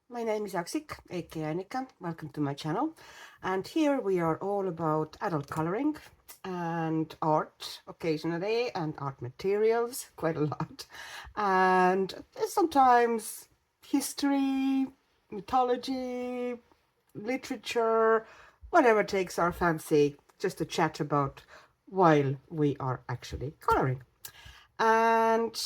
My name is Aksik, aka Annika. Welcome to my channel. And here we are all about adult coloring and art occasionally, and art materials quite a lot. And sometimes history, mythology, literature, whatever takes our fancy, just to chat about while we are actually coloring. And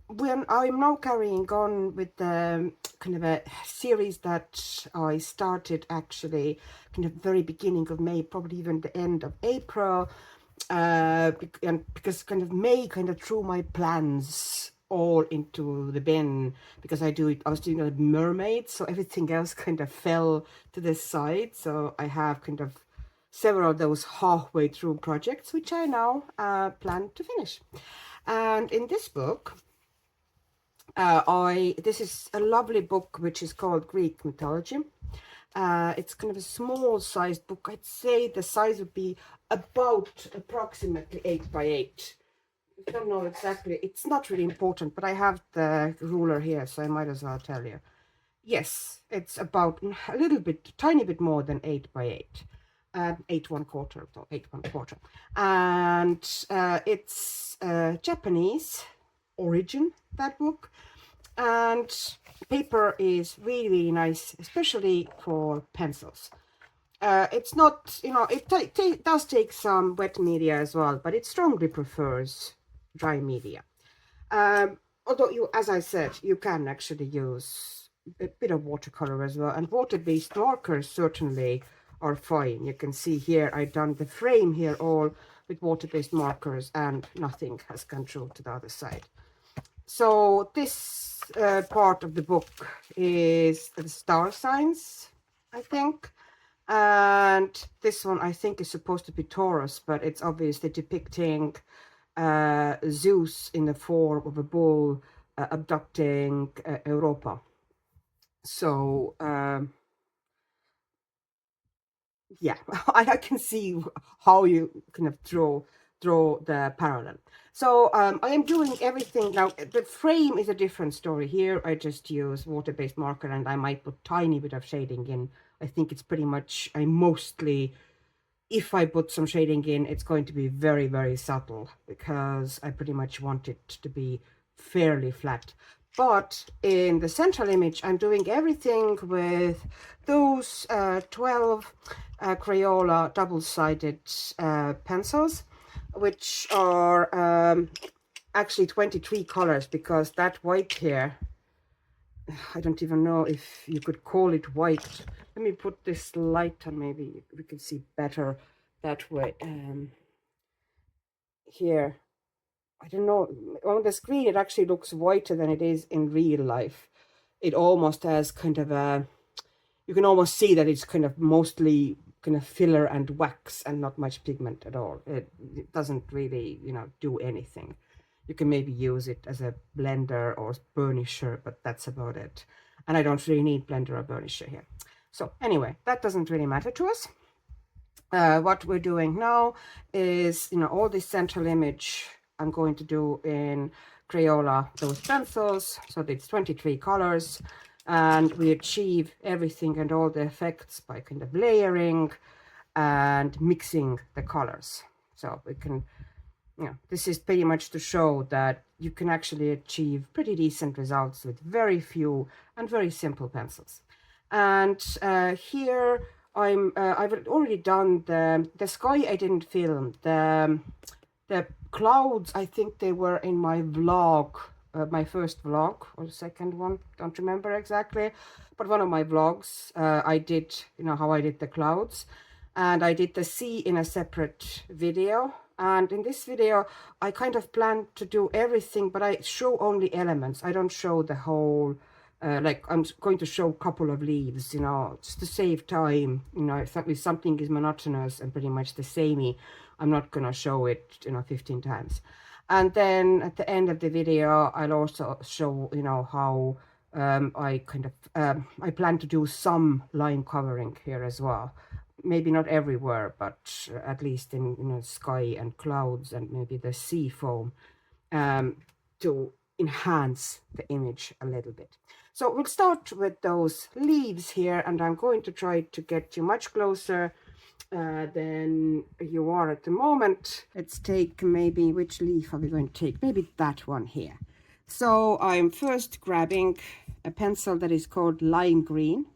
when I'm now carrying on with the kind of a series that I started actually kind of very beginning of May, probably even the end of April, and because kind of May kind of threw my plans all into the bin because I was doing a mermaid, so everything else kind of fell to the side. So I have kind of several of those halfway through projects, which I now plan to finish. And in this book, this is a lovely book which is called Greek Mythology. It's kind of a small sized book. I'd say the size would be about approximately 8 by 8. I don't know exactly. It's not really important, but I have the ruler here, so I might as well tell you. Yes, it's about a little bit, tiny bit more than 8 by 8. 8 1/4, so 8 1/4. And it's Japanese origin, that book. And paper is really, really nice, especially for pencils. It's not, it does take some wet media as well, but it strongly prefers dry media. Although as I said, you can actually use a bit of watercolor as well, and water-based markers certainly are fine. You can see here I've done the frame here all with water-based markers, and nothing has gone through to the other side. So this part of the book is the star signs, I think. And this one I think is supposed to be Taurus, but it's obviously depicting Zeus in the form of a bull abducting Europa. So yeah, I can see how you kind of draw the parallel. So I am doing everything now. The frame is a different story. Here I just use water-based marker, and I might put tiny bit of shading in. I think it's pretty much, I mostly, if I put some shading in, it's going to be very, very subtle because I pretty much want it to be fairly flat. But in the central image, I'm doing everything with those 12 Crayola Dual Sided pencils, which are actually 23 colors, because that white here, I don't even know if you could call it white. Let me put this light on, maybe we can see better that way. Here, I don't know, on the screen it actually looks whiter than it is in real life. It almost has kind of a, you can almost see that it's kind of mostly kind of filler and wax and not much pigment at all. It doesn't really, do anything. You can maybe use it as a blender or burnisher, but that's about it. And I don't really need blender or burnisher here. So anyway, that doesn't really matter to us. What we're doing now is, all this central image I'm going to do in Crayola, those pencils. So it's 23 colors, and we achieve everything and all the effects by kind of layering and mixing the colors. So we can, this is pretty much to show that you can actually achieve pretty decent results with very few and very simple pencils. And here I've already done the sky. I didn't film the clouds. I think they were in my vlog, my first vlog or the second one, don't remember exactly, but one of my vlogs. I did, how I did the clouds, and I did the sea in a separate video. And in this video I kind of plan to do everything, but I show only elements. I don't show the whole, like I'm going to show a couple of leaves, just to save time. If something is monotonous and pretty much the samey, I'm not going to show it, 15 times. And then at the end of the video, I'll also show, how I kind of, I plan to do some line covering here as well. Maybe not everywhere, but at least in, sky and clouds and maybe the sea foam, to enhance the image a little bit. So we'll start with those leaves here, and I'm going to try to get you much closer than you are at the moment. Let's take maybe, which leaf are we going to take? Maybe that one here. So I'm first grabbing a pencil that is called lime green.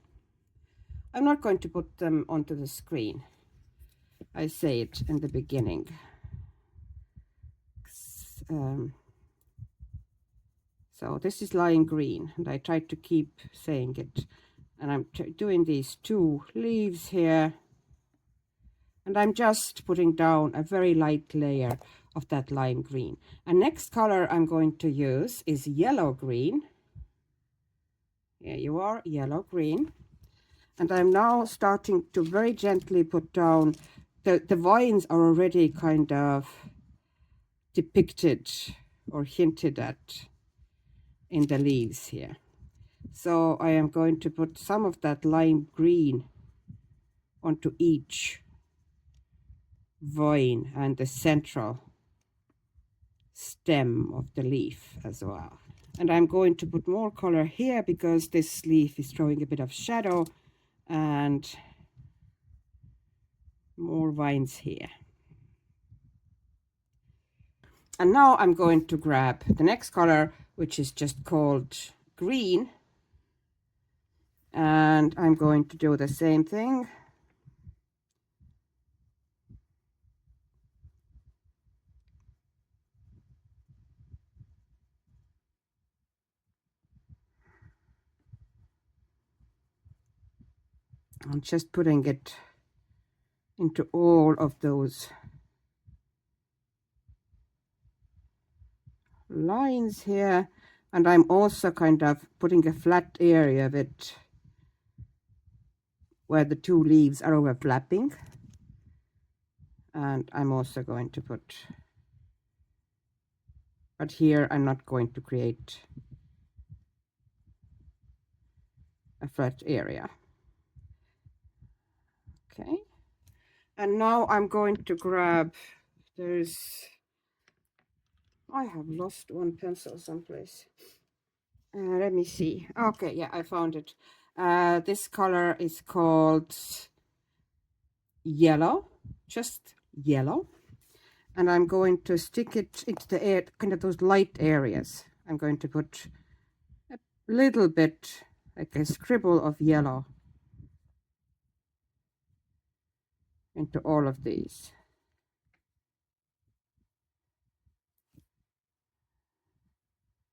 I'm not going to put them onto the screen. I say it in the beginning. So this is lime green, and I tried to keep saying it. And I'm doing these two leaves here. And I'm just putting down a very light layer of that lime green. And next color I'm going to use is yellow green. Here you are, yellow green. And I'm now starting to very gently put down, the vines are already kind of depicted or hinted at in the leaves here. So I am going to put some of that lime green onto each vine and the central stem of the leaf as well. And I'm going to put more color here because this leaf is throwing a bit of shadow, and more vines here. And now I'm going to grab the next color, which is just called green, and I'm going to do the same thing. I'm just putting it into all of those lines here, and I'm also kind of putting a flat area of it where the two leaves are overlapping. And I'm also going to put, but here I'm not going to create a flat area. Okay, and now I'm going to grab, I have lost one pencil someplace. Let me see. Okay, yeah, I found it. This color is called yellow, just yellow. And I'm going to stick it into the air, kind of those light areas. I'm going to put a little bit, like a scribble of yellow into all of these.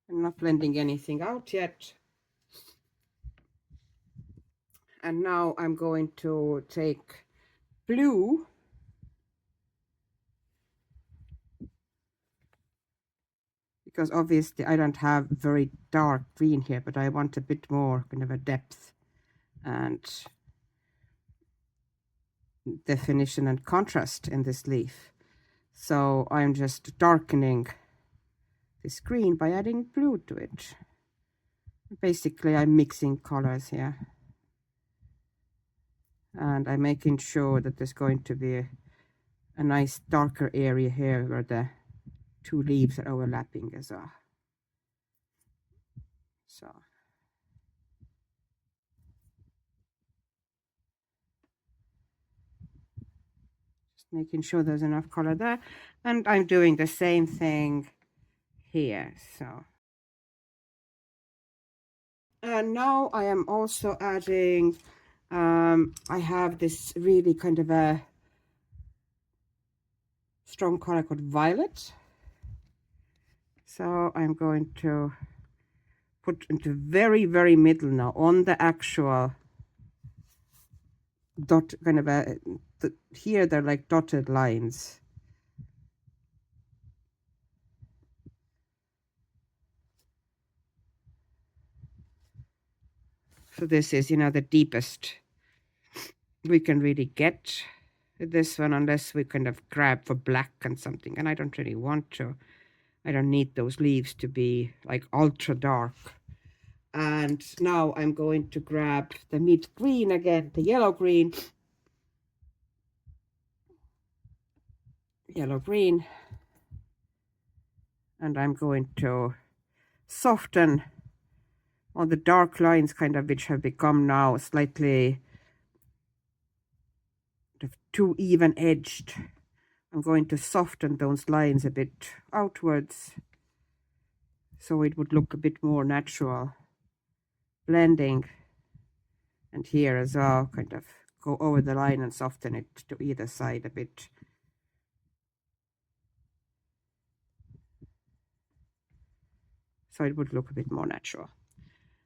I'm not blending anything out yet. And now I'm going to take blue, because obviously I don't have very dark green here, but I want a bit more kind of a depth and definition and contrast in this leaf. So I'm just darkening this green by adding blue to it. Basically, I'm mixing colors here. And I'm making sure that there's going to be a nice darker area here where the two leaves are overlapping as well. So just making sure there's enough color there. And I'm doing the same thing here. So, and now I am also adding, I have this really kind of a strong color called violet. So I'm going to put into very, very middle now on the actual dot, kind of a, here they're like dotted lines. So this is, you know, the deepest we can really get with this one, unless we kind of grab for black and something, and I don't really want to. I don't need those leaves to be like ultra dark. And now I'm going to grab the mid green again, the yellow green. Yellow green. And I'm going to soften on the dark lines kind of, which have become now slightly too even edged. I'm going to soften those lines a bit outwards so it would look a bit more natural. Blending, and here as well, kind of go over the line and soften it to either side a bit. So it would look a bit more natural.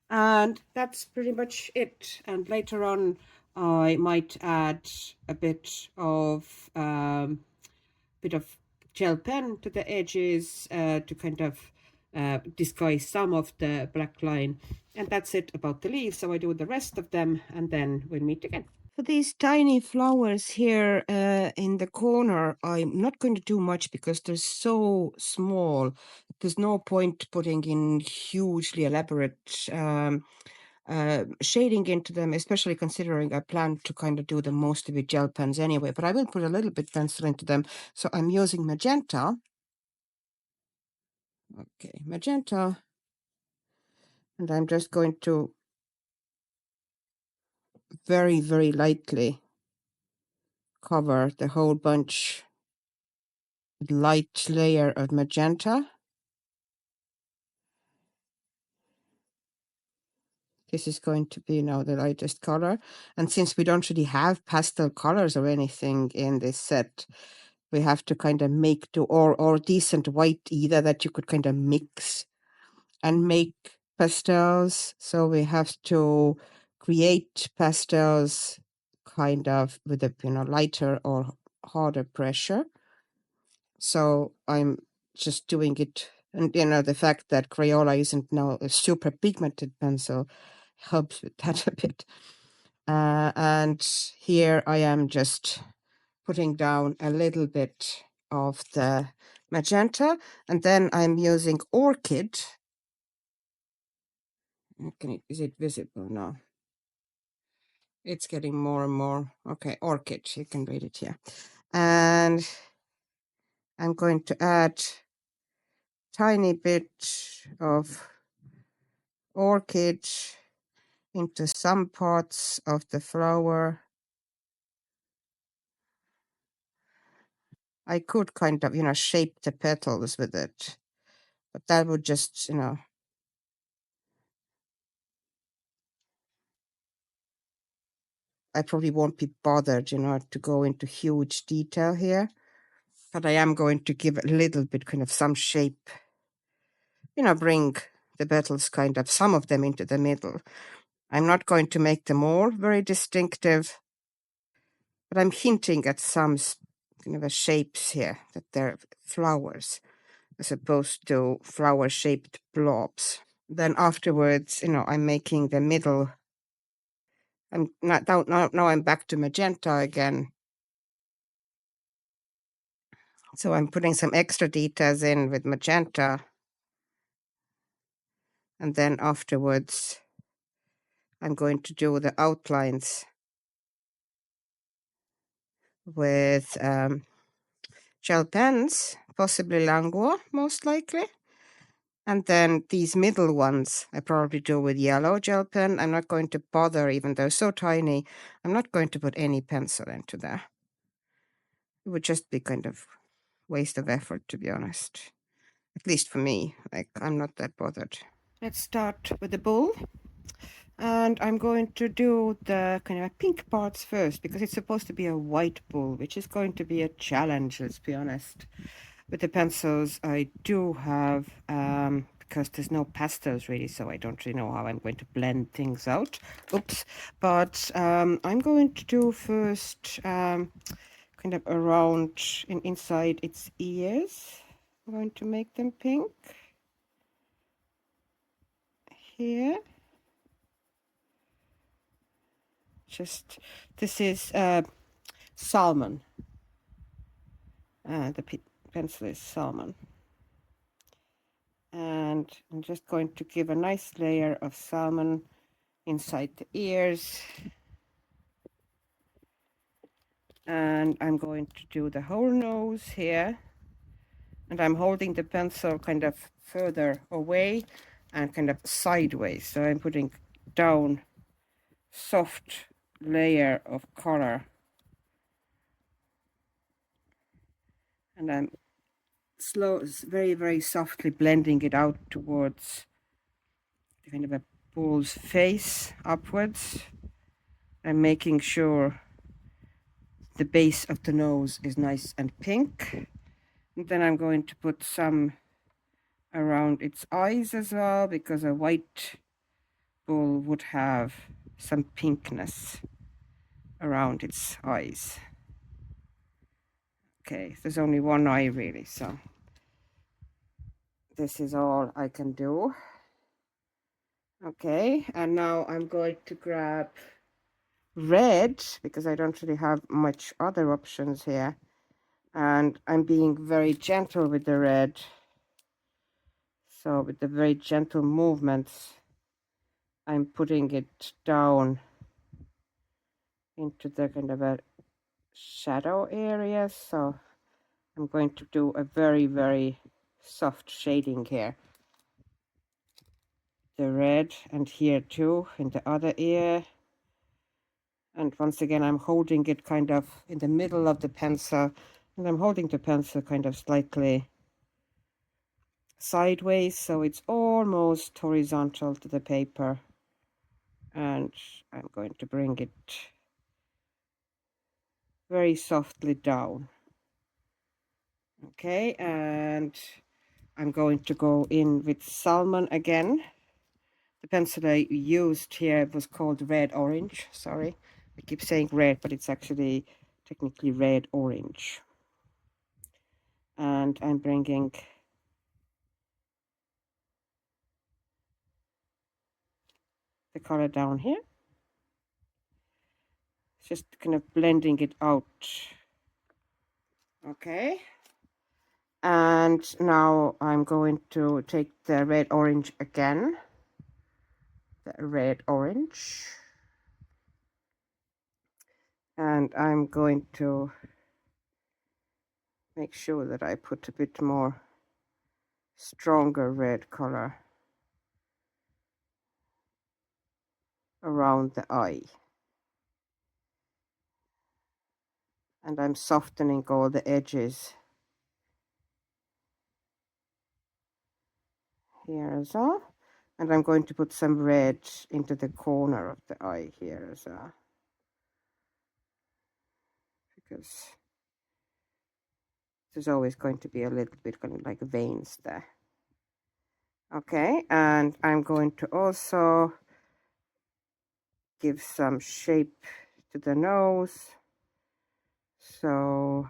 And that's pretty much it. And later on, I might add a bit of gel pen to the edges to kind of disguise some of the black line. And that's it about the leaves. So I do the rest of them, and then we'll meet again. For these tiny flowers here in the corner, I'm not going to do much because they're so small. There's no point putting in hugely elaborate shading into them, especially considering I plan to kind of do them mostly with gel pens anyway, but I will put a little bit pencil into them. So I'm using magenta. Okay, magenta. And I'm just going to very, very lightly cover the whole bunch with light layer of magenta. This is going to be now the lightest color. And since we don't really have pastel colors or anything in this set, we have to kind of make do or decent white either that you could kind of mix and make pastels. So we have to create pastels kind of with a lighter or harder pressure. So I'm just doing it, and the fact that Crayola isn't now a super pigmented pencil helps with that a bit. And here I am just putting down a little bit of the magenta, and then I'm using Orchid. Is it visible now? It's getting more and more. Okay, Orchid, you can read it here. And I'm going to add tiny bit of Orchid into some parts of the flower. I could kind of, shape the petals with it, but that would just, I probably won't be bothered, to go into huge detail here, but I am going to give a little bit kind of some shape, bring the petals kind of, some of them into the middle. I'm not going to make them all very distinctive, but I'm hinting at some kind of shapes here, that they're flowers as opposed to flower-shaped blobs. Then afterwards, I'm making the middle. I'm not now I'm back to magenta again. So I'm putting some extra details in with magenta. And then afterwards, I'm going to do the outlines with gel pens, possibly Langua, most likely. And then these middle ones, I probably do with yellow gel pen. I'm not going to bother, even though they're so tiny, I'm not going to put any pencil into there. It would just be kind of waste of effort, to be honest. At least for me, I'm not that bothered. Let's start with the bowl. And I'm going to do the kind of pink parts first, because it's supposed to be a white bowl, which is going to be a challenge, let's be honest. With the pencils I do have, because there's no pastels really, so I don't really know how I'm going to blend things out. Oops. But I'm going to do first kind of around inside its ears. I'm going to make them pink. Here. This is salmon. The pencil is salmon. And I'm just going to give a nice layer of salmon inside the ears. And I'm going to do the whole nose here. And I'm holding the pencil kind of further away and kind of sideways. So I'm putting down soft layer of color, and I'm very softly blending it out towards kind of a bull's face upwards, and making sure the base of the nose is nice and pink. And then I'm going to put some around its eyes as well, because a white bull would have some pinkness around its eyes. Okay, there's only one eye really, so this is all I can do. Okay, and now I'm going to grab red, because I don't really have much other options here, and I'm being very gentle with the red. So with the very gentle movements, I'm putting it down into the kind of a shadow area. So I'm going to do a very soft shading here. The red, and here too in the other ear. And once again, I'm holding it kind of in the middle of the pencil, and I'm holding the pencil kind of slightly sideways, so it's almost horizontal to the paper. And I'm going to bring it very softly down. Okay, and I'm going to go in with salmon again. The pencil I used here was called red orange. Sorry, I keep saying red, but it's actually technically red orange. And I'm bringing the color down here, just kind of blending it out. Okay, and now I'm going to take the red orange again, the red orange, and I'm going to make sure that I put a bit more stronger red color around the eye, and I'm softening all the edges here as well. And I'm going to put some red into the corner of the eye here as well, because there's always going to be a little bit kind of like veins there. Okay, and I'm going to also give some shape to the nose. So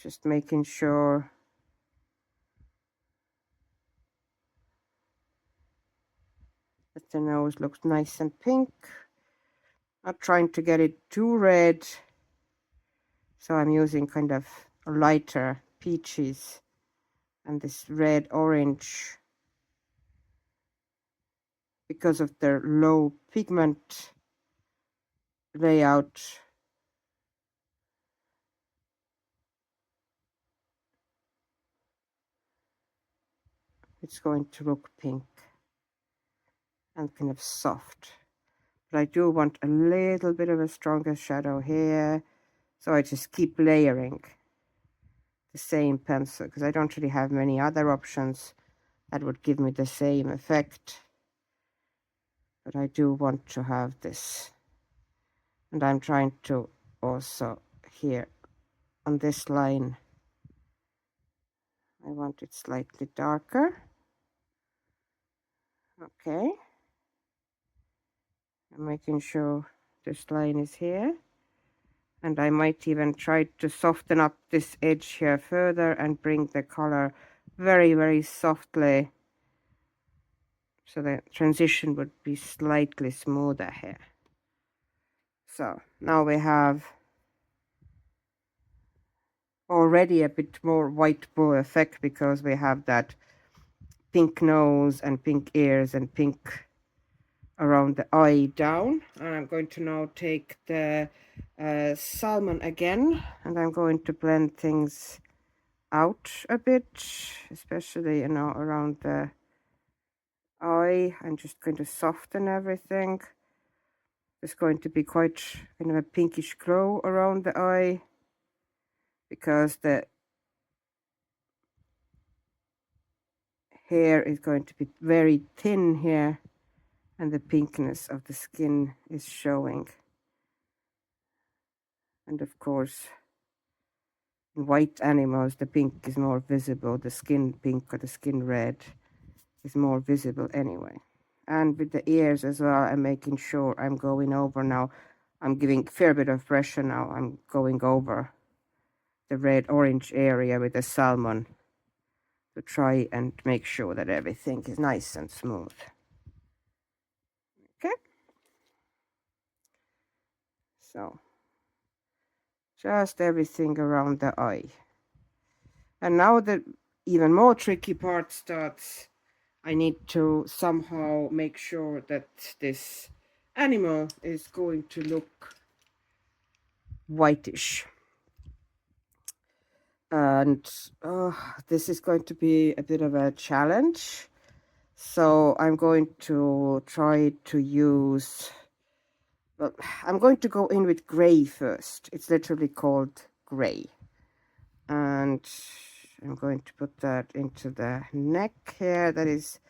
just making sure that the nose looks nice and pink. Not trying to get it too red, so I'm using kind of lighter peaches and this red orange, because of their low pigment layout. It's going to look pink and kind of soft, but I do want a little bit of a stronger shadow here, so I just keep layering the same pencil, because I don't really have many other options that would give me the same effect, but I do want to have this. And I'm trying to also here on this line, I want it slightly darker. Okay, I'm making sure this line is here, and I might even try to soften up this edge here further and bring the color very softly, so the transition would be slightly smoother here. So now we have already a bit more white bull effect, because we have that pink nose and pink ears and pink around the eye down. And I'm going to now take the salmon again, and I'm going to blend things out a bit, especially, you know, around the eye. I'm just going to soften everything. There's going to be quite kind of a pinkish glow around the eye because the hair is going to be very thin here and the pinkness of the skin is showing. And of course, in white animals, the pink is more visible. The skin pink or the skin red is more visible anyway. And with the ears as well, I'm making sure I'm going over now. I'm giving a fair bit of pressure now. I'm going over the red-orange area with the salmon to try and make sure that everything is nice and smooth. Okay. So just everything around the eye. And now the even more tricky part starts. I need to somehow make sure that this animal is going to look whitish. And this is going to be a bit of a challenge. So I'm going to try to use, well, I'm going to go in with gray first. It's literally called gray. And I'm going to put that into the neck here. That is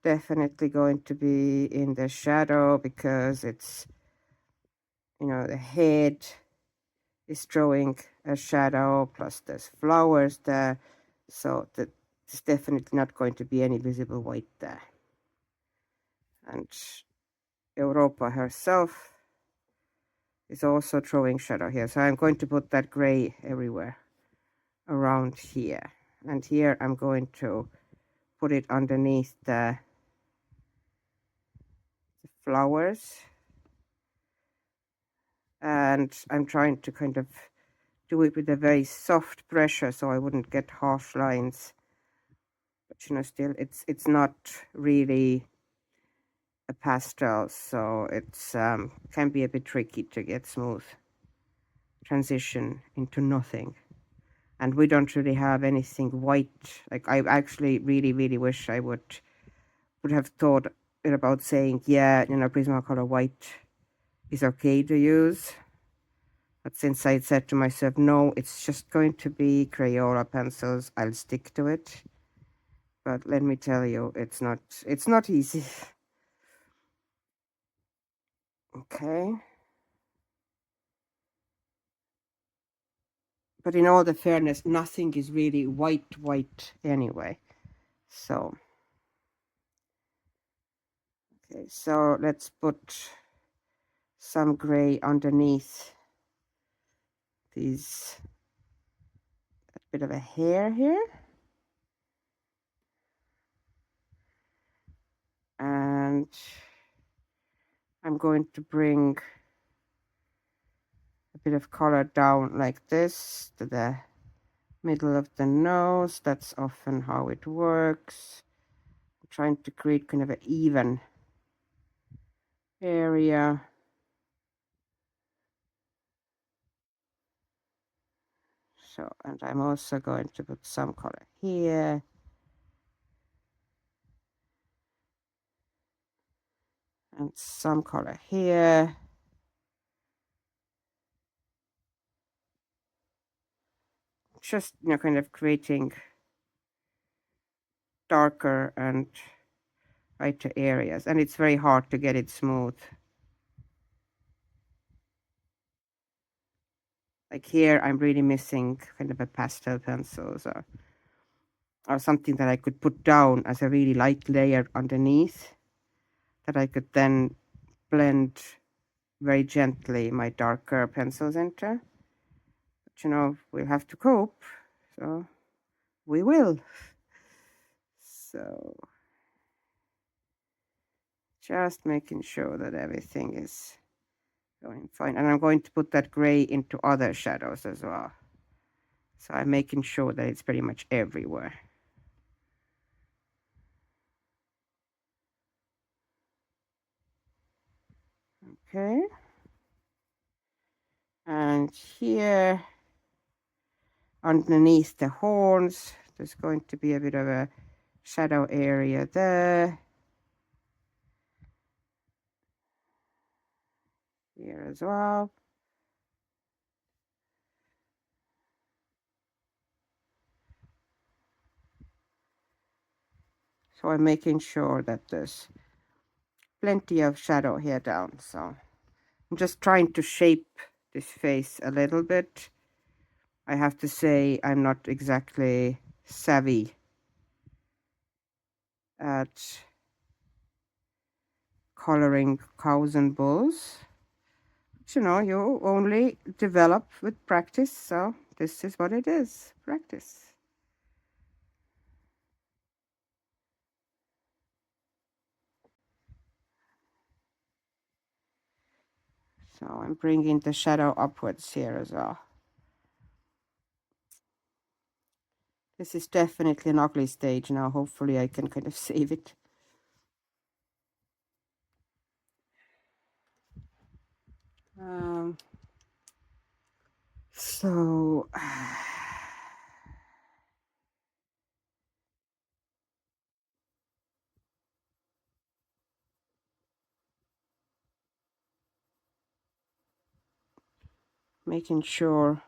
definitely going to be in the shadow because it's, you know, the head is drawing a shadow, plus there's flowers there, so that there's definitely not going to be any visible white there. And Europa herself is also drawing shadow here, so I'm going to put that gray everywhere around here. And here I'm going to put it underneath the flowers, and I'm trying to kind of do it with a very soft pressure so I wouldn't get harsh lines. But you know, still it's not really a pastel, so it's can be a bit tricky to get smooth transition into nothing. And we don't really have anything white. Like, I actually really wish I would have thought about saying, yeah, you know, Prismacolor white is okay to use. But since I said to myself, no, it's just going to be Crayola pencils, I'll stick to it. But let me tell you, it's not easy. Okay. But in all the fairness, nothing is really white anyway. So, okay, so let's put some gray underneath these, a bit of a hair here. And I'm going to bring a bit of color down like this to the middle of the nose. That's often how it works. I'm trying to create kind of an even area. So, and I'm also going to put some color here. And some color here. Just, you know, kind of creating darker and lighter areas. And it's very hard to get it smooth. Like here, I'm really missing kind of a pastel pencils or something that I could put down as a really light layer underneath that I could then blend very gently my darker pencils into. But you know, we'll have to cope, so we will. So just making sure that everything is going fine. And I'm going to put that gray into other shadows as well. So I'm making sure that it's pretty much everywhere. Okay. And here underneath the horns, there's going to be a bit of a shadow area there. Here as well. So I'm making sure that there's plenty of shadow here down. So I'm just trying to shape this face a little bit. I have to say I'm not exactly savvy at coloring cows and bulls. But, you know, you only develop with practice, so this is what it is, practice. So I'm bringing the shadow upwards here as well. This is definitely an ugly stage now. Hopefully I can kind of save it. So making sure,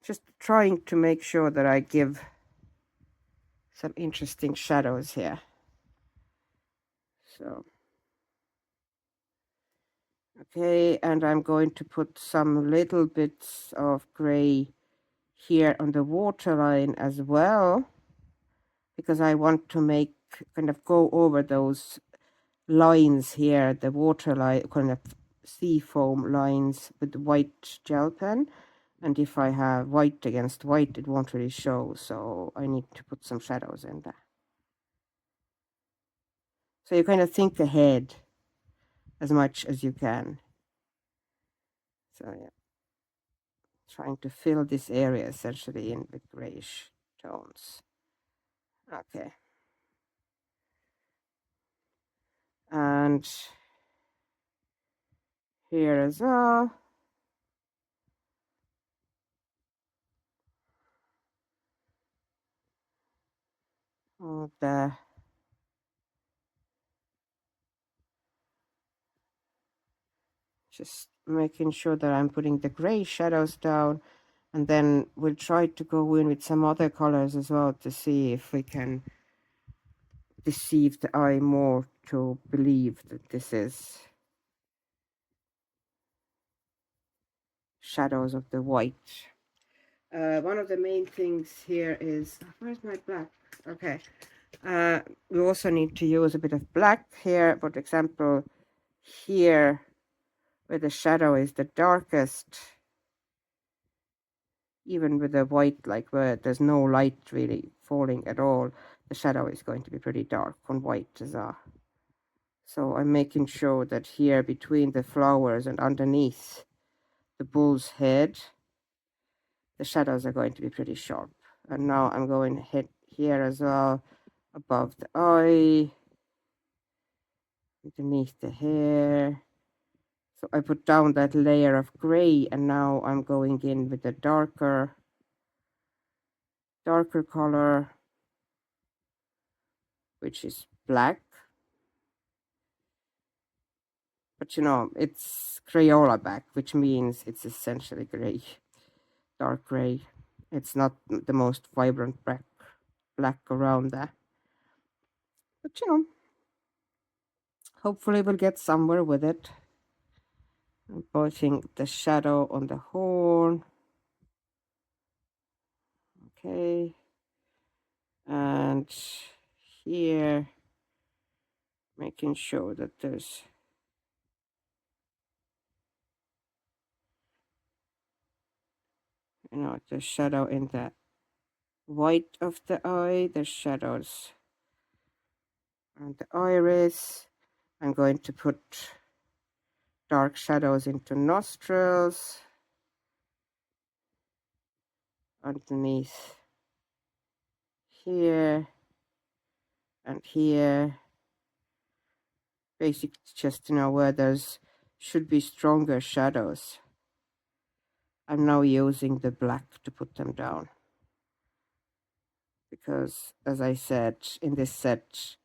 just trying to make sure that I give some interesting shadows here. So, okay, and I'm going to put some little bits of gray here on the waterline as well, because I want to make kind of go over those lines here, the waterline kind of sea foam lines with white gel pen. And if I have white against white, it won't really show. So I need to put some shadows in there. So you kind of think ahead as much as you can. So yeah, trying to fill this area essentially in with grayish tones. Okay. And here as well. The just making sure that I'm putting the gray shadows down, and then we'll try to go in with some other colors as well to see if we can deceive the eye more to believe that this is shadows of the white. One of the main things here is, where's my black? Okay. We also need to use a bit of black here. For example, here where the shadow is the darkest, even with the white, like where there's no light really falling at all, the shadow is going to be pretty dark on white as well. So I'm making sure that here between the flowers and underneath the bull's head, the shadows are going to be pretty sharp. And now I'm going to hit here as well, above the eye, underneath the hair. So I put down that layer of gray, and now I'm going in with a darker color, which is black. But you know, it's Crayola back, which means it's essentially gray, dark gray. It's not the most vibrant black around there. But you know, hopefully we'll get somewhere with it. I'm putting the shadow on the horn. Okay. And here, making sure that there's the shadow in the white of the eye, the shadows on the iris. I'm going to put dark shadows into nostrils, underneath here and here. basically just, you know, where there's should be stronger shadows. I'm now using the black to put them down, because as I said, in this set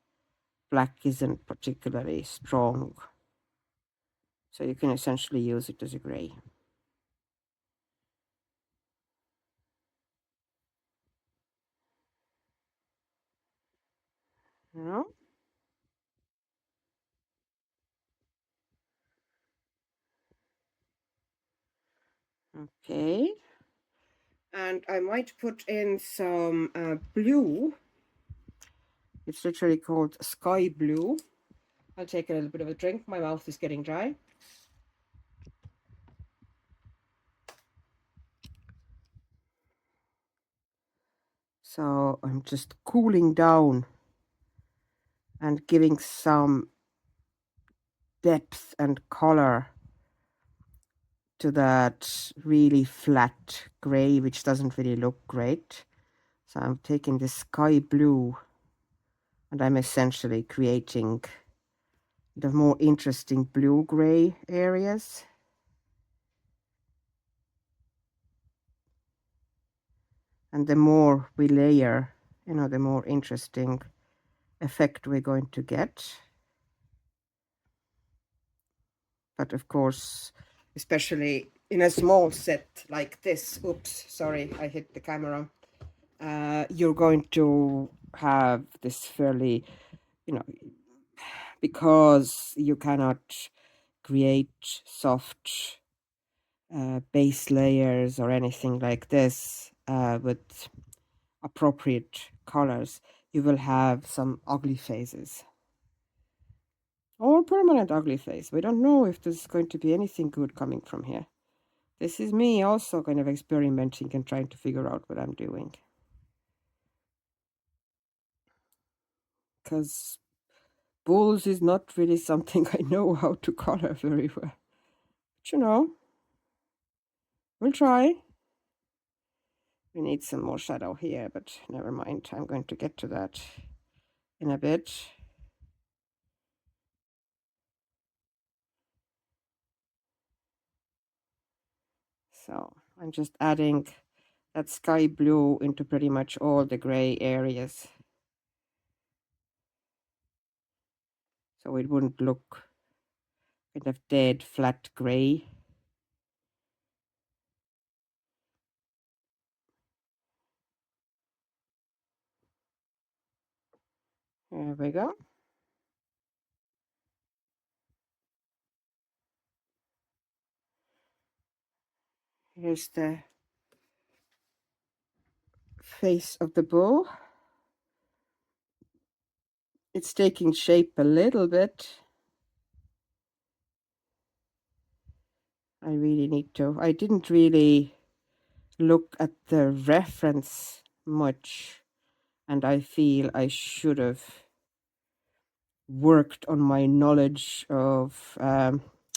black isn't particularly strong, so you can essentially use it as a gray. You know? Okay. And I might put in some blue. It's literally called sky blue. I'll take a little bit of a drink. My mouth is getting dry. So I'm just cooling down and giving some depth and color to that really flat gray, which doesn't really look great. So I'm taking the sky blue and I'm essentially creating the more interesting blue-gray areas. And the more we layer, you know, the more interesting effect we're going to get. But of course, especially in a small set like this, oops, sorry, I hit the camera, you're going to have this fairly, you know, because you cannot create soft base layers or anything like this with appropriate colors, you will have some ugly phases or permanent ugly phase. We don't know if there's going to be anything good coming from here. This is me also kind of experimenting and trying to figure out what I'm doing, because bulls is not really something I know how to color very well, but you know, we'll try. We need some more shadow here, but never mind, I'm going to get to that in a bit. So I'm just adding that sky blue into pretty much all the gray areas, so it wouldn't look kind of dead flat gray. There we go. Here's the face of the bull. It's taking shape a little bit. I really need to. I didn't really look at the reference much, and I feel I should have worked on my knowledge of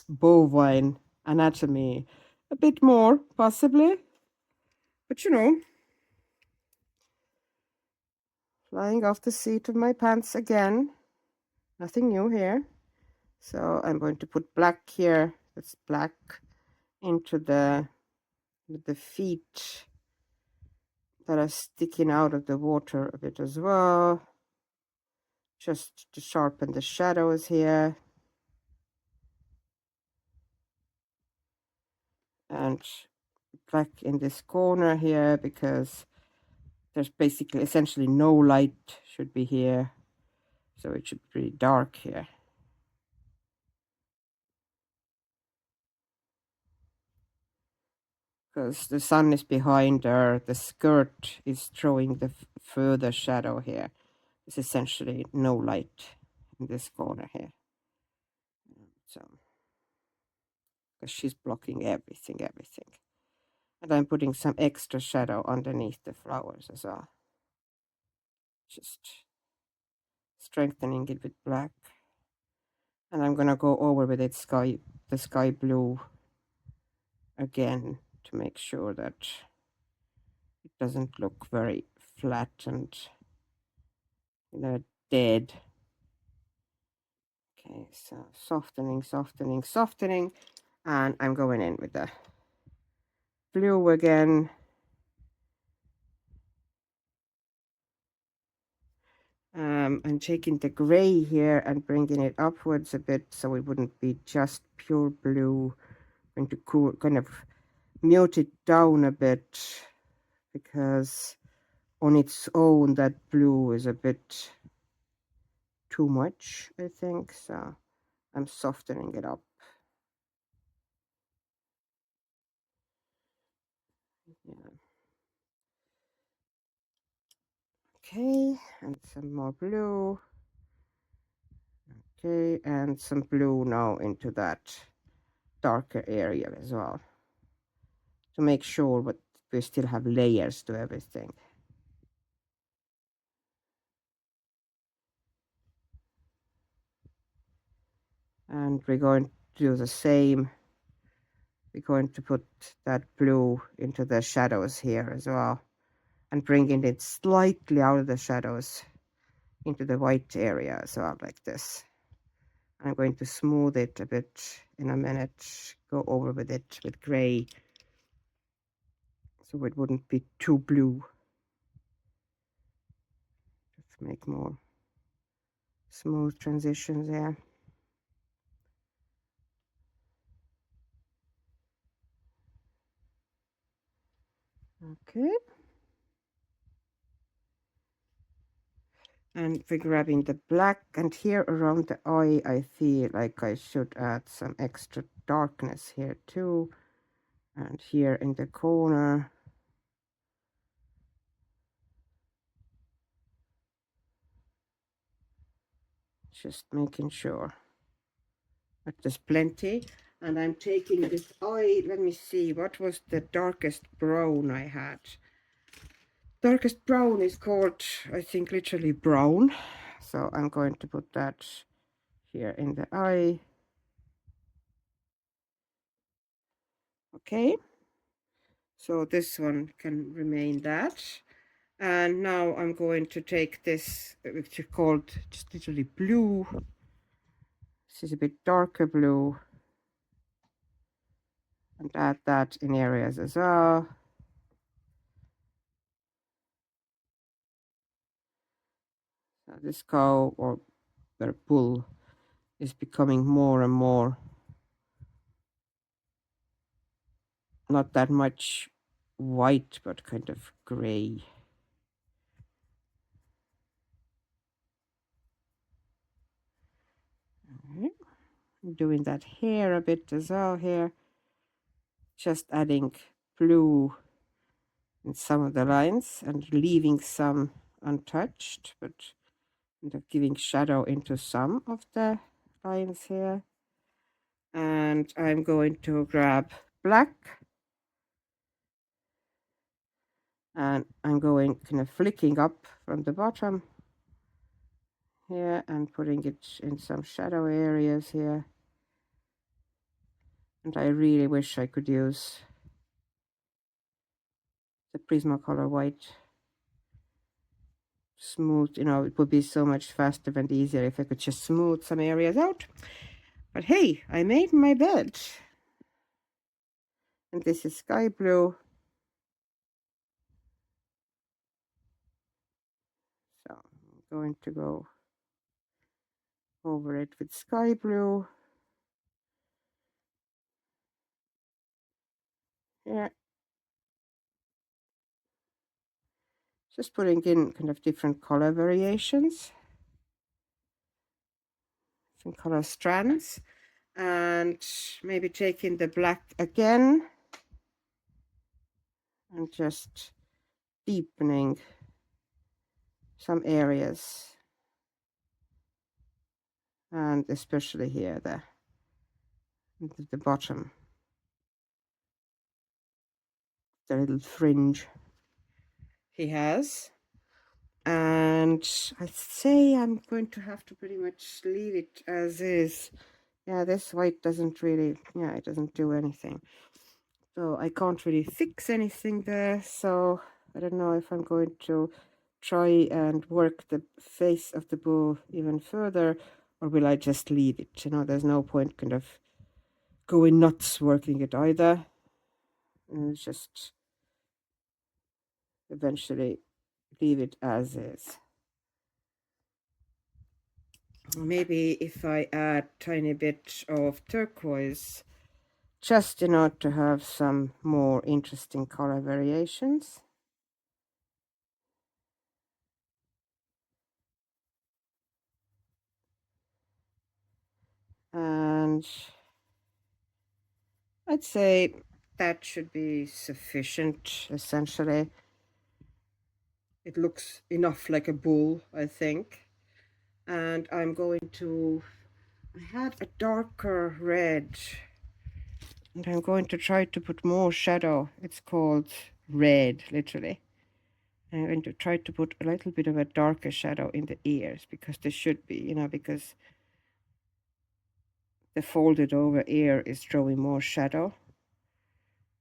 bovine anatomy a bit more, possibly. But you know, flying off the seat of my pants again. Nothing new here. So I'm going to put black here. That's black into the feet that are sticking out of the water a bit as well, just to sharpen the shadows here. And black in this corner here, because there's basically essentially no light should be here, so it should be pretty dark here. Because the sun is behind her, the skirt is throwing the further shadow here. There's essentially no light in this corner here. So, because she's blocking everything. And I'm putting some extra shadow underneath the flowers as well. Just strengthening it with black. And I'm gonna go over with it the sky blue again to make sure that it doesn't look very flat and, you know, dead. Okay, so softening, softening, softening, and I'm going in with the blue again. I'm taking the gray here and bringing it upwards a bit so it wouldn't be just pure blue. I'm going to cool, kind of mute it down a bit, because on its own that blue is a bit too much, I think. So I'm softening it up. Yeah. Okay, and some more blue. Okay, and some blue now into that darker area as well, to make sure that we still have layers to everything. And we're going to do the same. We're going to put that blue into the shadows here as well, and bringing it slightly out of the shadows into the white area as well, like this. I'm going to smooth it a bit in a minute, go over with it with gray, so it wouldn't be too blue. Just make more smooth transitions there. Okay. And we're grabbing the black, and here around the eye I feel like I should add some extra darkness here too, and here in the corner. Just making sure that there's plenty. And I'm taking this eye, let me see, what was the darkest brown I had? Darkest brown is called, I think, literally brown. So I'm going to put that here in the eye. Okay, so this one can remain that. And now I'm going to take this, which is called just literally blue. This is a bit darker blue, and add that in areas as well. So this cow, or the bull, is becoming more and more not that much white, but kind of gray. I'm doing that here a bit as well here, just adding blue in some of the lines and leaving some untouched, but kind of giving shadow into some of the lines here. And I'm going to grab black, and I'm going kind of flicking up from the bottom here and putting it in some shadow areas here. And I really wish I could use the Prismacolor white. Smooth, you know, it would be so much faster and easier if I could just smooth some areas out. But hey, I made my bed. And this is sky blue. So I'm going to go over it with sky blue. Yeah. Just putting in kind of different color variations, different color strands, and maybe taking the black again and just deepening some areas, and especially here the bottom, the little fringe he has. And I'd say I'm going to have to pretty much leave it as is. Yeah, this white doesn't really, yeah, it doesn't do anything. So I can't really fix anything there. So I don't know if I'm going to try and work the face of the bull even further, or will I just leave it? You know, there's no point kind of going nuts working it either. And just eventually leave it as is. Maybe if I add tiny bit of turquoise, just in order to have some more interesting color variations. And I'd say that should be sufficient, essentially. It looks enough like a bull, I think. And I'm going to, I had a darker red, and I'm going to try to put more shadow. It's called red, literally. I'm going to try to put a little bit of a darker shadow in the ears, because there should be, you know, because the folded over ear is drawing more shadow.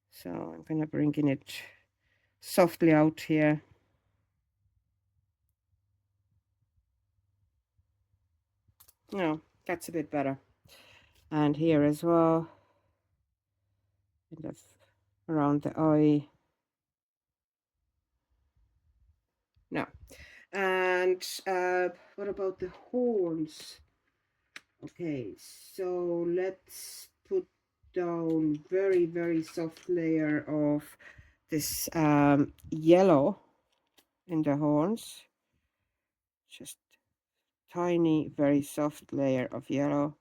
So I'm going to bring it softly out here. No, that's a bit better. And here as well, kind of around the eye. No. And what about the horns? Okay, so let's put down very, very soft layer of this yellow in the horns. Just tiny, very soft layer of yellow.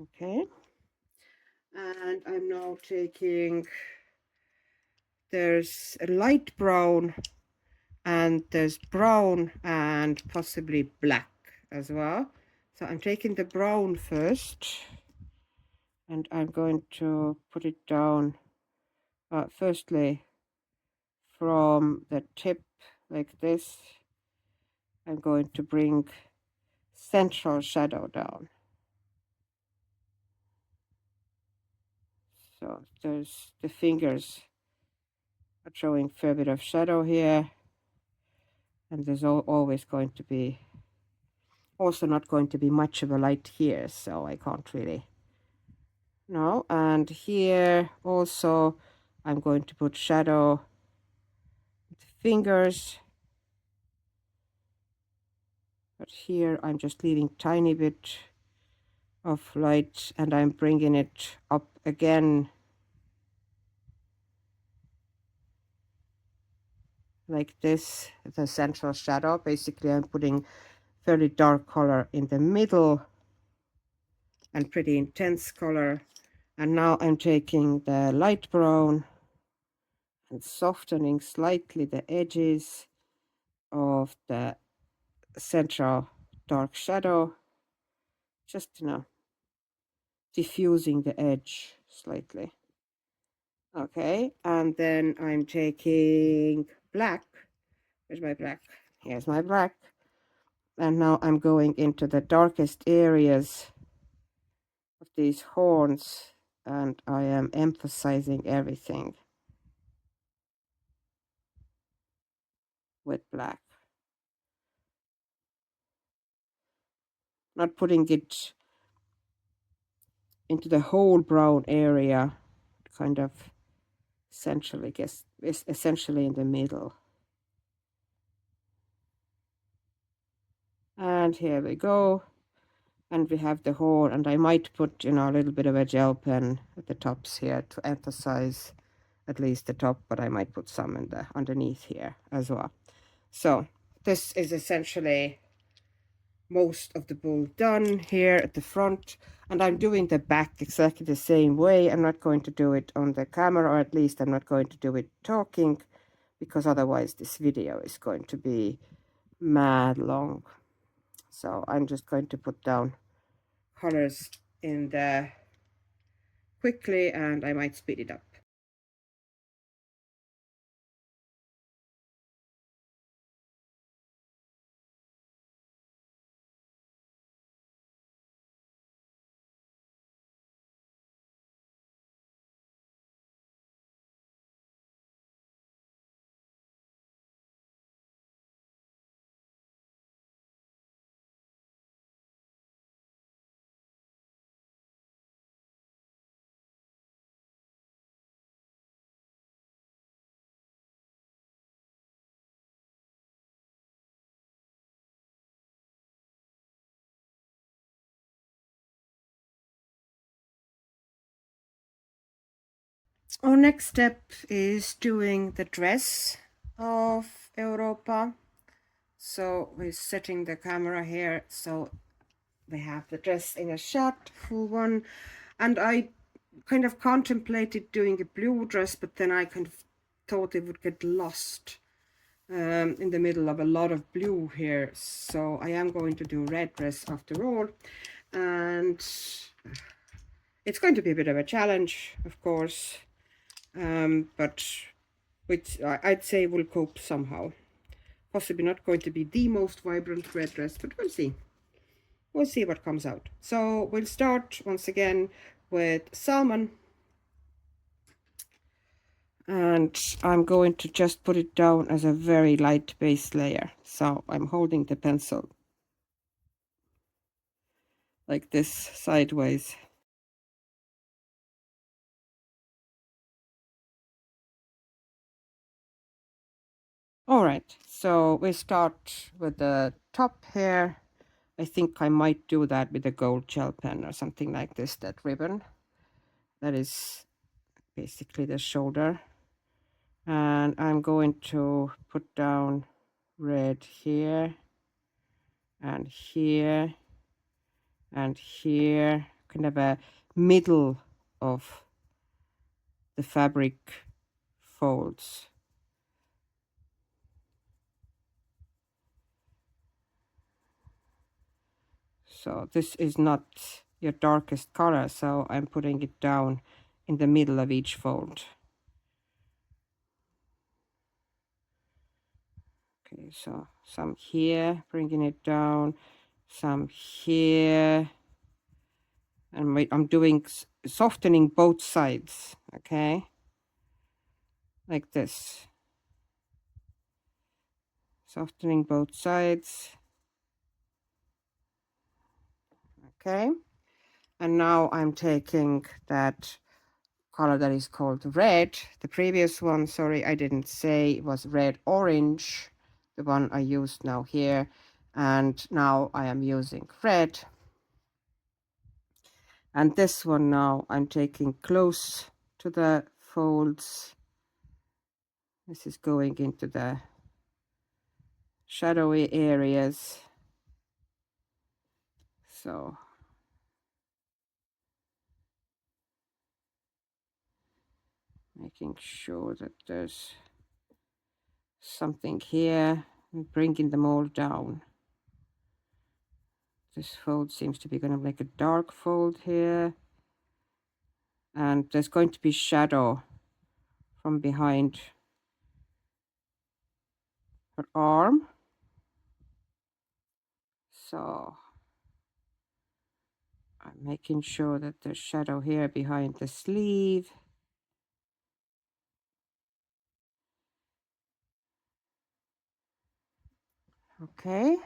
Okay. And I'm now taking, there's a light brown, and there's brown and possibly black as well. So I'm taking the brown first, and I'm going to put it down firstly from the tip like this. I'm going to bring central shadow down. So there's the fingers are showing a fair bit of shadow here, and there's always going to be also not going to be much of a light here, so I can't really. No, and here also I'm going to put shadow with the fingers, but here I'm just leaving tiny bit of light, and I'm bringing it up again like this, the central shadow. Basically I'm putting fairly dark color in the middle and pretty intense color, and now I'm taking the light brown and softening slightly the edges of the central dark shadow, just, you know, diffusing the edge slightly. Okay, and then I'm taking black. Where's my black? Here's my black. And now I'm going into the darkest areas of these horns, and I am emphasizing everything with black. Not putting it into the whole brown area, kind of essentially, guess, is essentially in the middle. And here we go. And we have the horn, and I might put, you know, a little bit of a gel pen at the tops here to emphasize at least the top, but I might put some in the underneath here as well. So this is essentially most of the bull done here at the front, and I'm doing the back exactly the same way. I'm not going to do it on the camera, or at least I'm not going to do it talking, because otherwise this video is going to be mad long. So I'm just going to put down colors in the quickly, and I might speed it up. Our next step is doing the dress of Europa. So we're setting the camera here so we have the dress in a shot, full one. And I kind of contemplated doing a blue dress, but then I kind of thought it would get lost in the middle of a lot of blue here. So I am going to do red dress after all. And it's going to be a bit of a challenge, of course, but which I'd say will cope somehow. Possibly not going to be the most vibrant red dress, but we'll see. We'll see what comes out. So we'll start once again with salmon. And I'm going to just put it down as a very light base layer. So I'm holding the pencil like this sideways. All right, so we start with the top here. I think I might do that with a gold gel pen or something like this, that ribbon. That is basically the shoulder. And I'm going to put down red here and here and here, kind of a middle of the fabric folds. So this is not your darkest color, so I'm putting it down in the middle of each fold. Okay, so some here, bringing it down, some here, and I'm doing softening both sides, okay, like this, softening both sides, okay. And now I'm taking that color that is called red. The previous one, sorry, I didn't say, it was red orange, the one I used now here, and now I am using red. And this one now I'm taking close to the folds. This is going into the shadowy areas. So making sure that there's something here and bringing them all down. This fold seems to be going to make a dark fold here. And there's going to be shadow from behind her arm. So I'm making sure that there's shadow here behind the sleeve. Okay.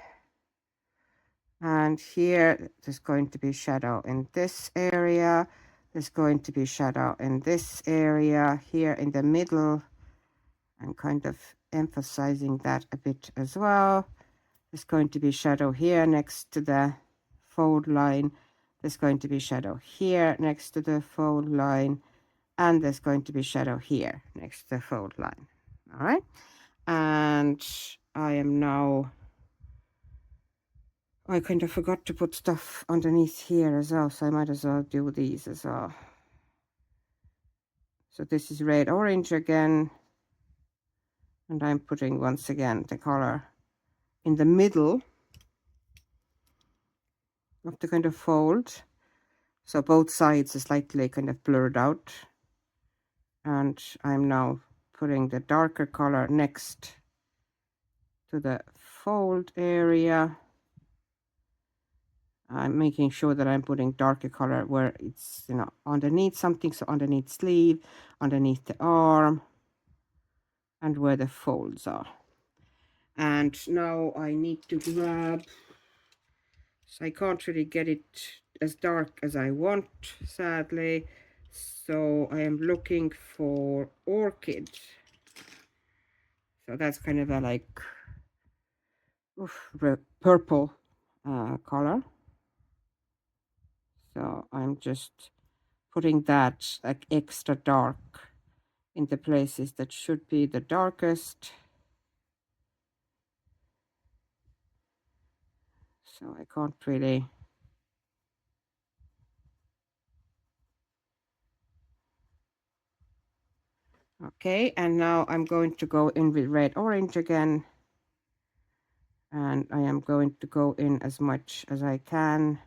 And here there's going to be shadow in this area. There's going to be shadow in this area here in the middle, and kind of emphasizing that a bit as well. There's going to be shadow here next to the fold line. There's going to be shadow here next to the fold line, and there's going to be shadow here next to the fold line. All right. And I am now, I kind of forgot to put stuff underneath here as well, so I might as well do these as well. So this is red orange again, and I'm putting once again the color in the middle of the kind of fold, so both sides are slightly kind of blurred out. And I'm now putting the darker color next to the fold area. I'm making sure that I'm putting darker color where it's, you know, underneath something, so underneath sleeve, underneath the arm, and where the folds are. And now I need to grab, so I can't really get it as dark as I want, sadly, so I am looking for orchid. So that's kind of a like purple color. So I'm just putting that like extra dark in the places that should be the darkest. So I can't really. Okay, and now I'm going to go in with red orange again. And I am going to go in as much as I can.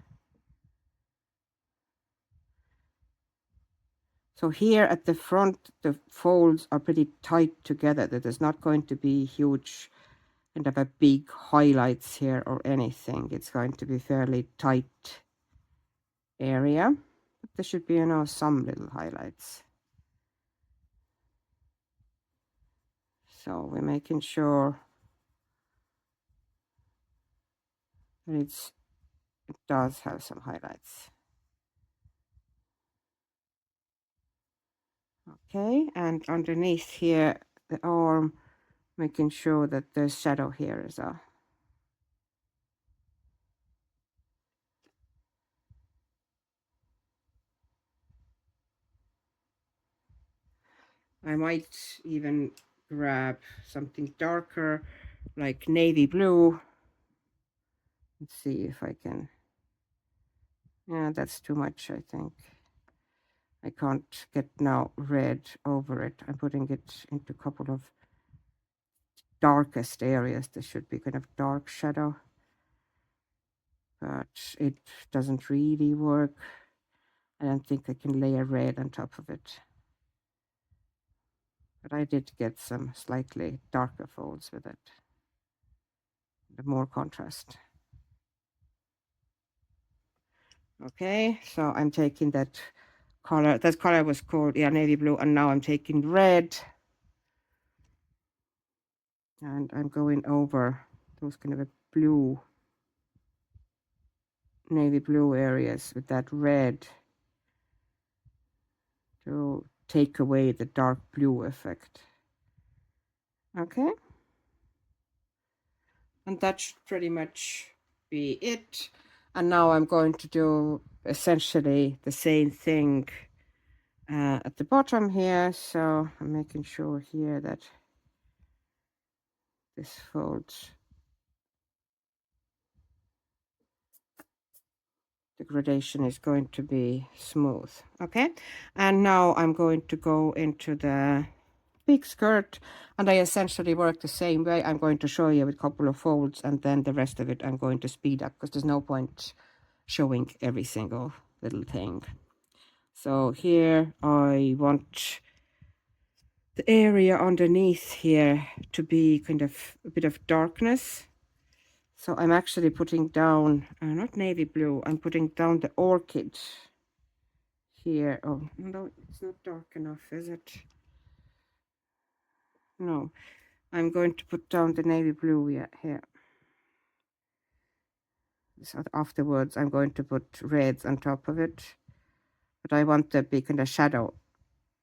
So here at the front, the folds are pretty tight together. That there's not going to be huge kind of a big highlights here or anything. It's going to be fairly tight area. But there should be, you know, some little highlights. So we're making sure that it does have some highlights. Okay, and underneath here, the arm, making sure that there's shadow here as well. I might even grab something darker like navy blue. Let's see if I can. Yeah, that's too much, I think. I can't get now red over it. I'm putting it into a couple of darkest areas. There should be kind of dark shadow, but it doesn't really work. I don't think I can layer red on top of it. But I did get some slightly darker folds with it. The more contrast. Okay, so I'm taking that color. That color was called, yeah, navy blue, and now I'm taking red. And I'm going over those kind of a blue, navy blue areas with that red to take away the dark blue effect. Okay. And that should pretty much be it. And now I'm going to do essentially the same thing at the bottom here. So I'm making sure here that this folds. The gradation is going to be smooth. Okay, and now I'm going to go into the big skirt, and I essentially work the same way. I'm going to show you with a couple of folds, and then the rest of it I'm going to speed up because there's no point showing every single little thing. So here I want the area underneath here to be kind of a bit of darkness. So I'm actually putting down, not navy blue, I'm putting down the orchid here. Oh, no, it's not dark enough, is it? No, I'm going to put down the navy blue here. So afterwards, I'm going to put reds on top of it. But I want the big kind of shadow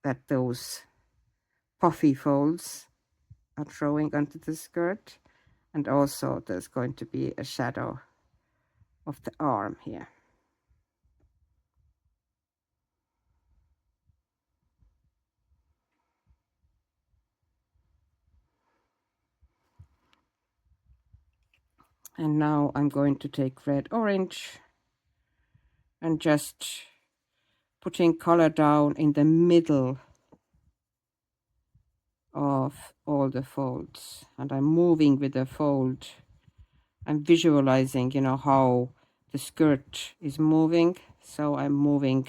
that those puffy folds are throwing onto the skirt. And also there's going to be a shadow of the arm here. And now I'm going to take red orange and just putting color down in the middle of all the folds, and I'm moving with the fold. I'm visualizing, you know, how the skirt is moving, so I'm moving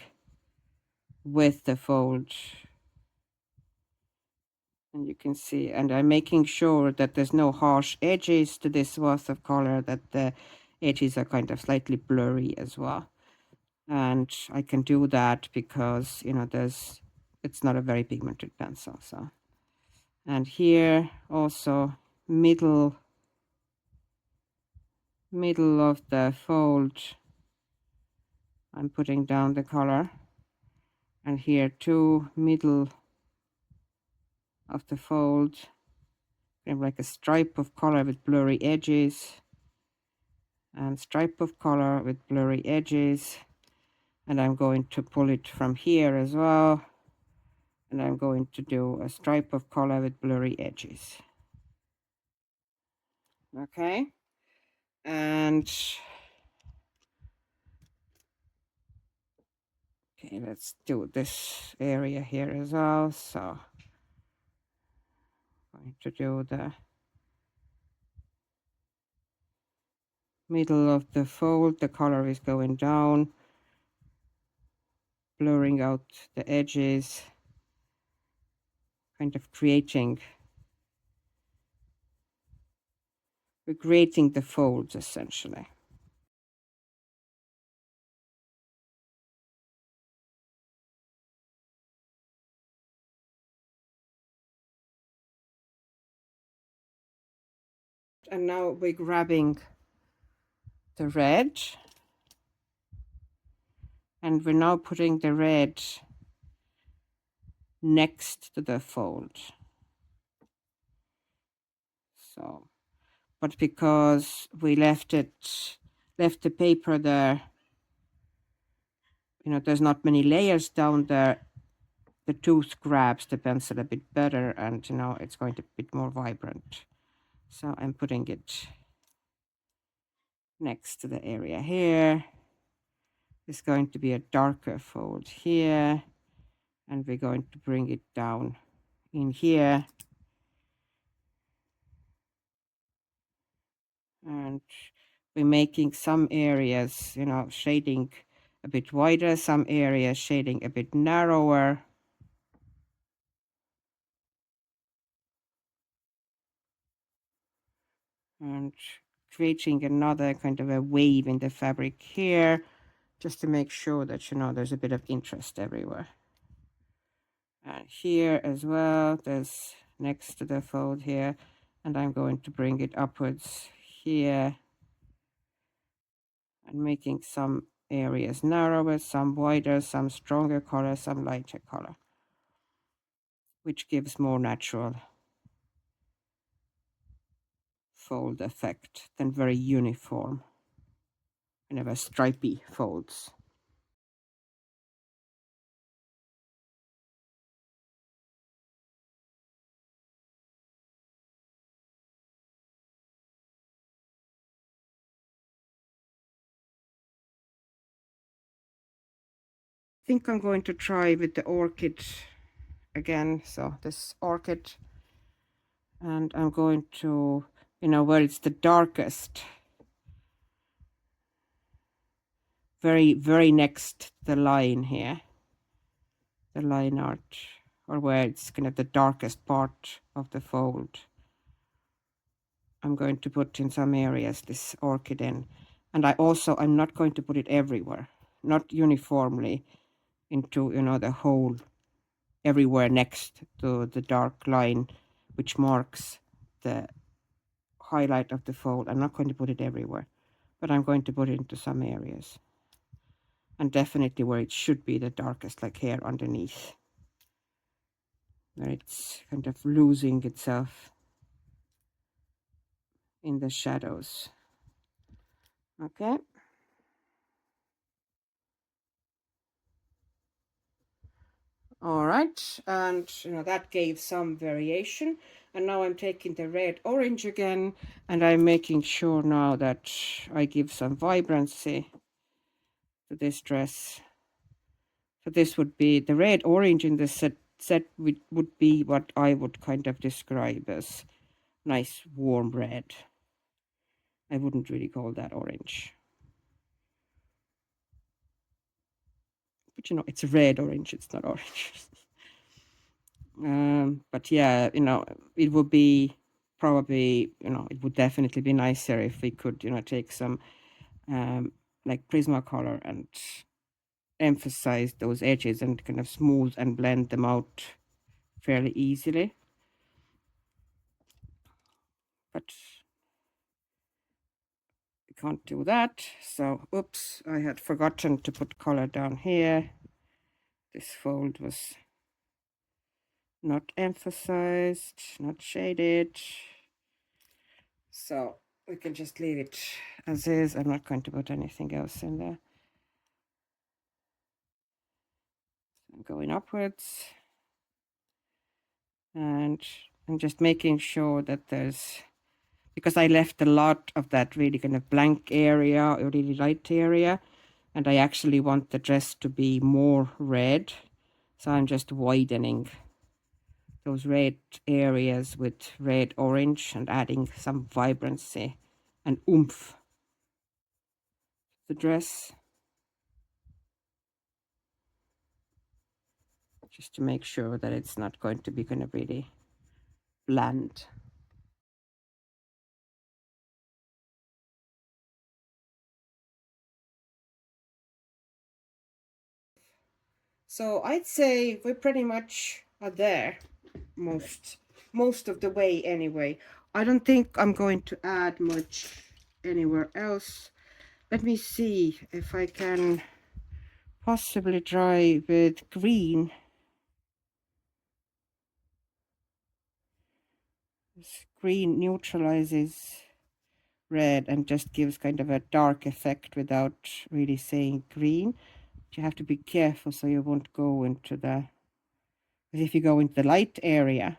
with the fold, and you can see, and I'm making sure that there's no harsh edges to this swath of color, that the edges are kind of slightly blurry as well. And I can do that because, you know, it's not a very pigmented pencil. So, and here also middle of the fold, I'm putting down the color, and here too, middle of the fold, kind of like a stripe of color with blurry edges, and stripe of color with blurry edges, and I'm going to pull it from here as well And I'm going to do a stripe of color with blurry edges. Okay, and okay, let's do this area here as well. So I'm going to do the middle of the fold. The color is going down, blurring out the edges, kind of creating the folds essentially. And now we're grabbing the red, and we're now putting the red next to the fold. So, but because we left the paper there, you know, there's not many layers down there, the tooth grabs the pencil a bit better, and you know, it's going to be a bit more vibrant. So I'm putting it next to the area here. It's going to be a darker fold here, and we're going to bring it down in here. And we're making some areas, you know, shading a bit wider, some areas shading a bit narrower. And creating another kind of a wave in the fabric here, just to make sure that, you know, there's a bit of interest everywhere. And here as well, there's next to the fold here, and I'm going to bring it upwards here and making some areas narrower, some wider, some stronger color, some lighter color, which gives more natural fold effect than very uniform, kind of a stripy folds. I think I'm going to try with the orchid again. So this orchid, and I'm going to, you know, where it's the darkest, very next to the line here, the line art, or where it's kind of the darkest part of the fold. I'm going to put in some areas this orchid in, and I'm not going to put it everywhere, not uniformly into, you know, the whole everywhere next to the dark line which marks the highlight of the fold. I'm not going to put it everywhere, but I'm going to put it into some areas, and definitely where it should be the darkest, like here underneath, where it's kind of losing itself in the shadows. Okay. All right, and you know, that gave some variation. And now I'm taking the red orange again, and I'm making sure now that I give some vibrancy to this dress. So this would be the red orange in the set would be what I would kind of describe as nice warm red. I wouldn't really call that orange, but you know, it's red orange, it's not orange. But yeah, you know, it would be probably, you know, it would definitely be nicer if we could, you know, take some like Prismacolor and emphasize those edges and kind of smooth and blend them out fairly easily. But we can't do that. So, oops, I had forgotten to put color down here. This fold was not emphasized, not shaded. So we can just leave it as is. I'm not going to put anything else in there. I'm going upwards. And I'm just making sure that there's, because I left a lot of that really kind of blank area or really light area, and I actually want the dress to be more red. So I'm just widening those red areas with red orange and adding some vibrancy and oomph to the dress, just to make sure that it's not going to be kind of really bland. So I'd say we pretty much are there most of the way anyway. I don't think I'm going to add much anywhere else. Let me see if I can possibly try with green. This green neutralizes red and just gives kind of a dark effect without really saying green. But you have to be careful so you won't go into the, because if you go into the light area,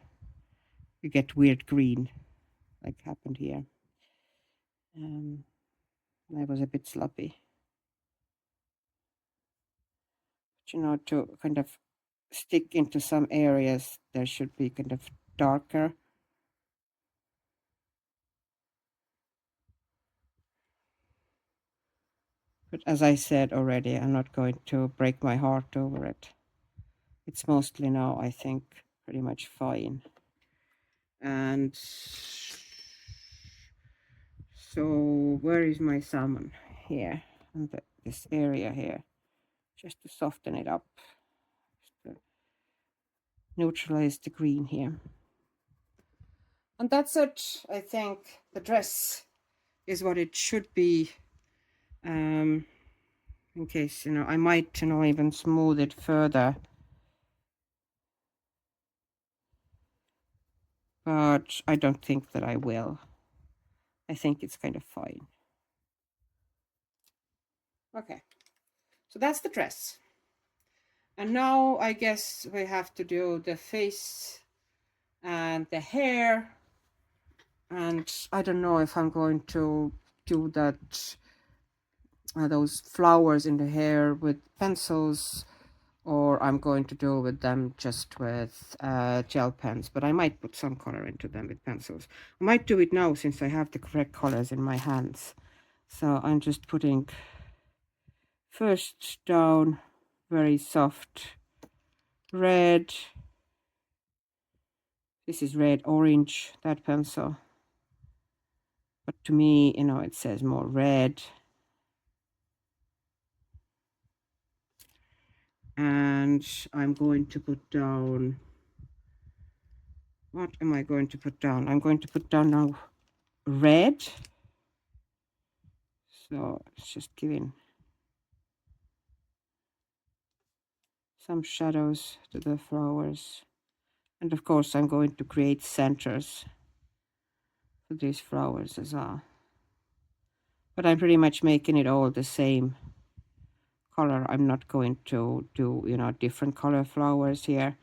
you get weird green, like happened here. I was a bit sloppy. But, you know, to kind of stick into some areas, there should be kind of darker. But as I said already, I'm not going to break my heart over it. It's mostly now, I think, pretty much fine. And so where is my salmon? Here, in this area here, just to soften it up, just to neutralize the green here. And that's it. I think the dress is what it should be. In case, you know, I might, you know, even smooth it further. But I don't think that I will. I think it's kind of fine. Okay, so that's the dress. And now I guess we have to do the face and the hair. And I don't know if I'm going to do that, those flowers in the hair with pencils, or I'm going to do with them just with gel pens, but I might put some color into them with pencils. I might do it now since I have the correct colors in my hands. So I'm just putting first down very soft red. This is red orange, that pencil. But to me, you know, it says more red. And I'm going to put down, what am I going to put down? I'm going to put down now red. So it's just giving some shadows to the flowers. And of course, I'm going to create centers for these flowers as well. But I'm pretty much making it all the same color. I'm not going to do, you know, different color flowers here.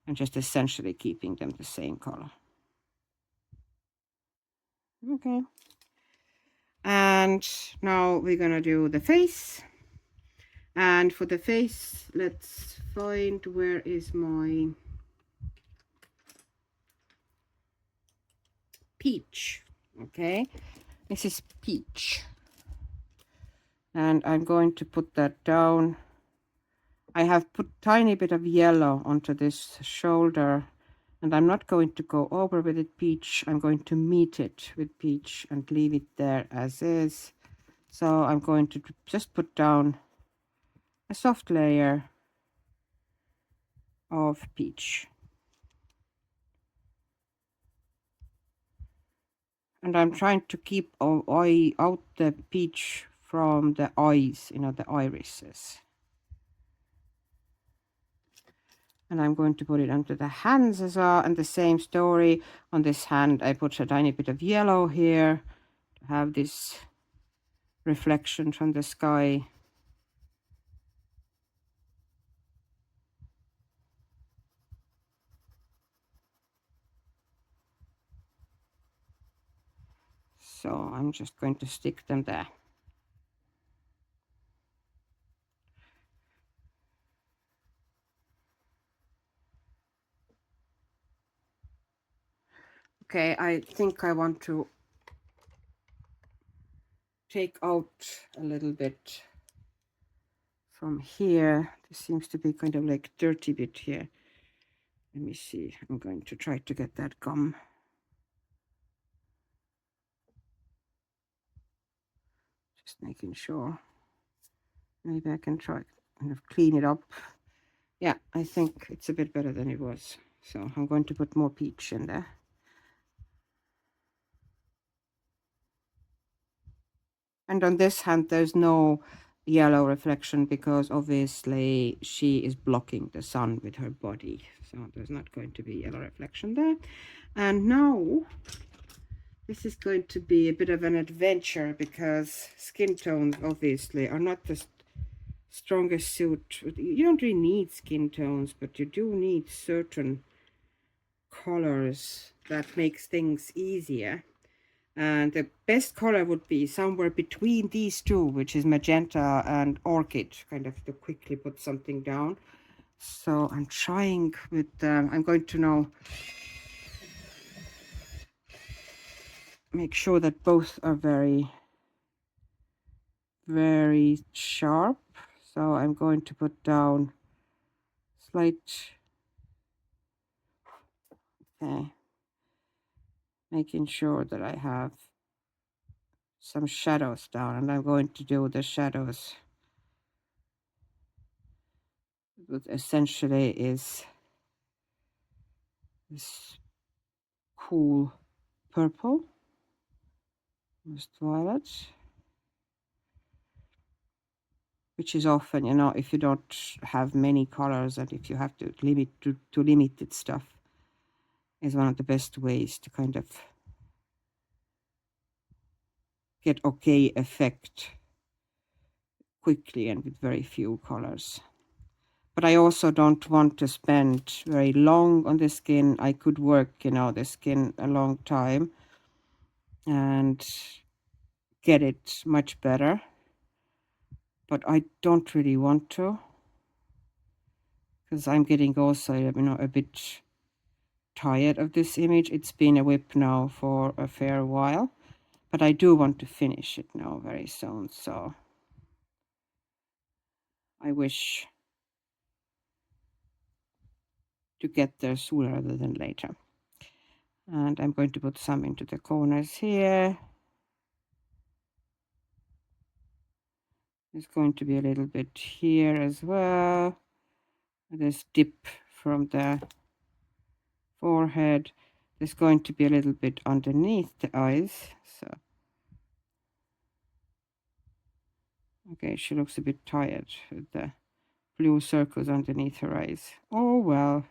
I'm just essentially keeping them the same color. Okay. And now we're gonna do the face. And for the face, let's find, where is my peach? Okay, this is peach. And I'm going to put that down. I have put tiny bit of yellow onto this shoulder, and I'm not going to go over with it peach. I'm going to meet it with peach and leave it there as is. So I'm going to just put down a soft layer of peach. And I'm trying to keep out the peach from the eyes, you know, the irises. And I'm going to put it onto the hands as well. And the same story on this hand. I put a tiny bit of yellow here to have this reflection from the sky. So I'm just going to stick them there. Okay, I think I want to take out a little bit from here. This seems to be kind of like dirty bit here. Let me see. I'm going to try to get that gum. Just making sure. Maybe I can try kind of clean it up. Yeah, I think it's a bit better than it was. So I'm going to put more peach in there. And on this hand, there's no yellow reflection because obviously she is blocking the sun with her body. So there's not going to be yellow reflection there. And now this is going to be a bit of an adventure because skin tones obviously are not the strongest suit. You don't really need skin tones, but you do need certain colors that makes things easier. And the best color would be somewhere between these two, which is magenta and orchid, kind of to quickly put something down. So I'm trying with, I'm going to now make sure that both are very, very sharp. So I'm going to put down slight, okay, making sure that I have some shadows down, and I'm going to do the shadows that essentially is this cool purple, most violet, which is often, you know, if you don't have many colors and if you have to limit to limited stuff, is one of the best ways to kind of get okay effect quickly and with very few colors. But I also don't want to spend very long on the skin. I could work, you know, the skin a long time and get it much better, but I don't really want to, because I'm getting also, you know, a bit tired of this image. It's been a whip now for a fair while, but I do want to finish it now very soon, so I wish to get there sooner rather than later. And I'm going to put some into the corners here. There's going to be a little bit here as well. This dip from the forehead. There's going to be a little bit underneath the eyes. So, okay, she looks a bit tired with the blue circles underneath her eyes. Oh well,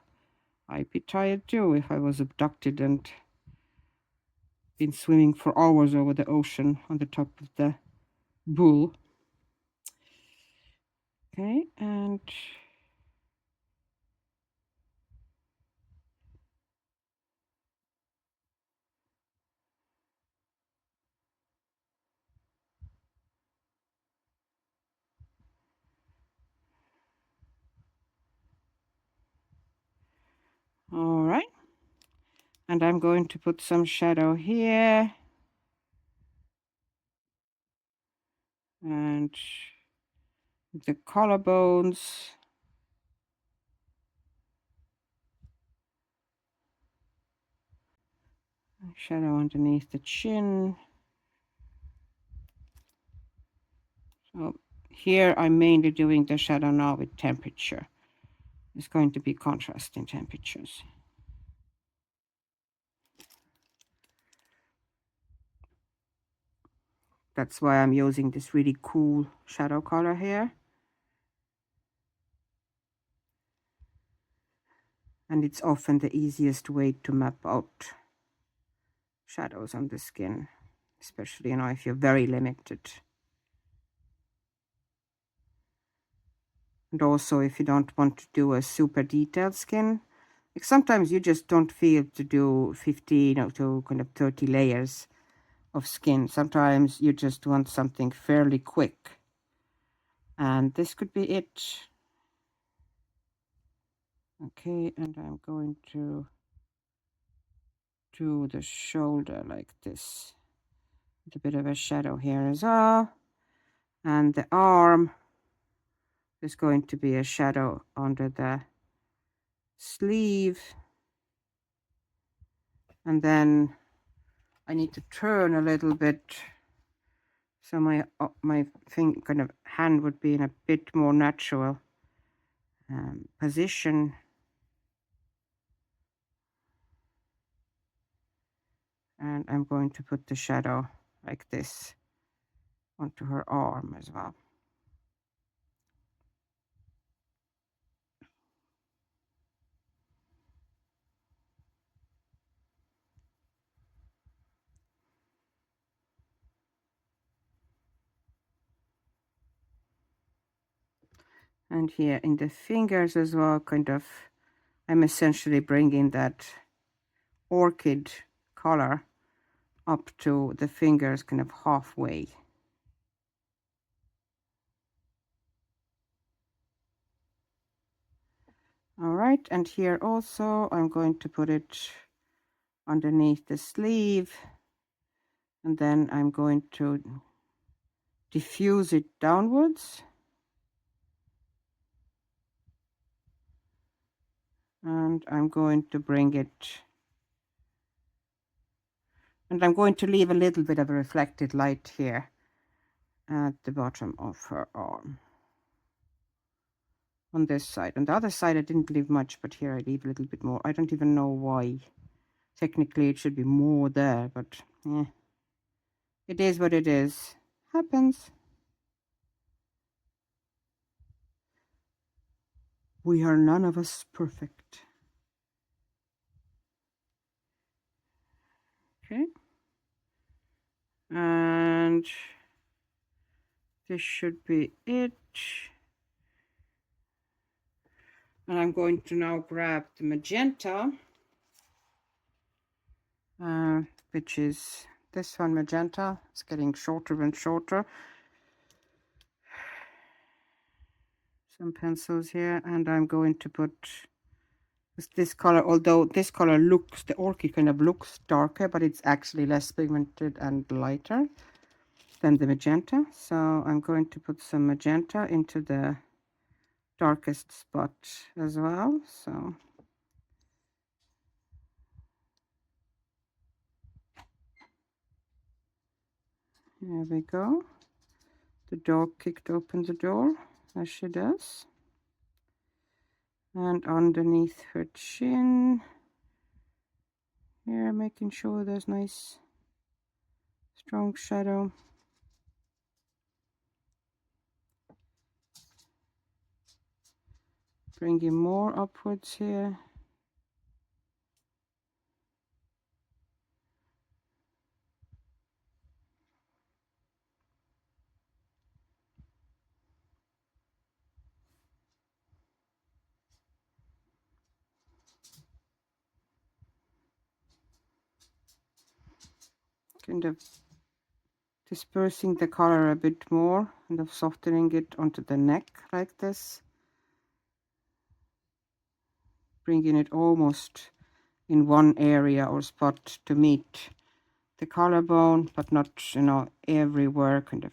I'd be tired too if I was abducted and been swimming for hours over the ocean on the top of the bull. Okay, and all right. And I'm going to put some shadow here. And the collarbones. Shadow underneath the chin. So here I'm mainly doing the shadow now with temperature. It's going to be contrast in temperatures. That's why I'm using this really cool shadow color here. And it's often the easiest way to map out shadows on the skin, especially, you know, if you're very limited. And also if you don't want to do a super detailed skin, like sometimes you just don't feel to do 15 or to kind of 30 layers of skin. Sometimes you just want something fairly quick. And this could be it. Okay, and I'm going to do the shoulder like this. With a bit of a shadow here as well. And the arm is going to be a shadow under the sleeve. And then I need to turn a little bit so my kind of hand would be in a bit more natural position. And I'm going to put the shadow like this onto her arm as well. And here in the fingers as well, kind of, I'm essentially bringing that orchid color up to the fingers kind of halfway. All right, and here also I'm going to put it underneath the sleeve, and then I'm going to diffuse it downwards. And I'm going to bring it, and I'm going to leave a little bit of a reflected light here at the bottom of her arm. On this side. On the other side I didn't leave much, but here I leave a little bit more. I don't even know why. Technically it should be more there, but yeah. It is what it is. Happens. We are none of us perfect. Okay. And this should be it. And I'm going to now grab the magenta, which is this one, magenta. It's getting shorter and shorter. Some pencils here, and I'm going to put this color, although this color looks, the orchid kind of looks darker, but it's actually less pigmented and lighter than the magenta. So I'm going to put some magenta into the darkest spot as well. So here we go. The dog kicked open the door, as she does. And underneath her chin here, making sure there's nice strong shadow. Bringing more upwards here. Kind of dispersing the color a bit more, and of softening it onto the neck like this. Bringing it almost in one area or spot to meet the collarbone, but not, you know, everywhere, kind of.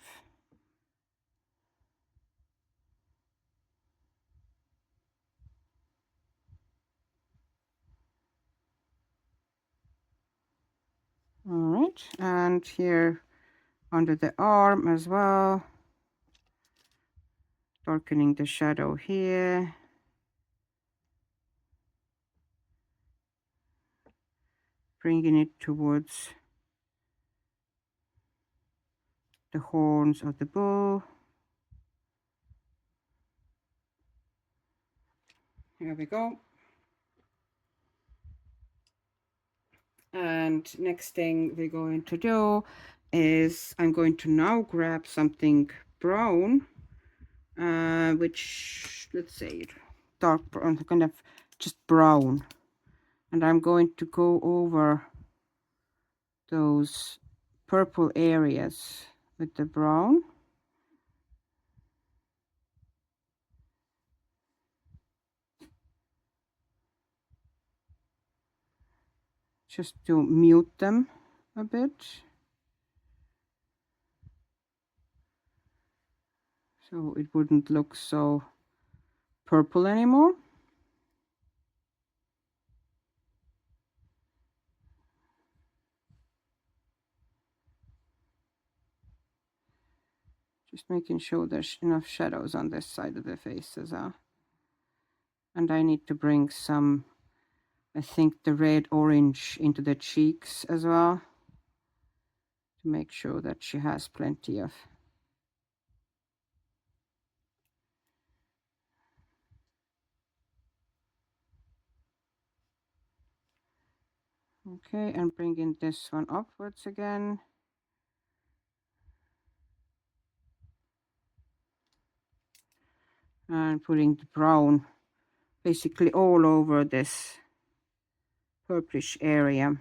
All right, and here under the arm as well, darkening the shadow here. Bringing it towards the horns of the bull. Here we go. And next thing we're going to do is I'm going to now grab something brown, which, let's say dark brown, kind of just brown, and I'm going to go over those purple areas with the brown. Just to mute them a bit. So it wouldn't look so purple anymore. Just making sure there's enough shadows on this side of the face as well. And I need to bring some, I think, the red orange into the cheeks as well, to make sure that she has plenty of. Okay, and bringing this one upwards again. And putting the brown basically all over this purplish area.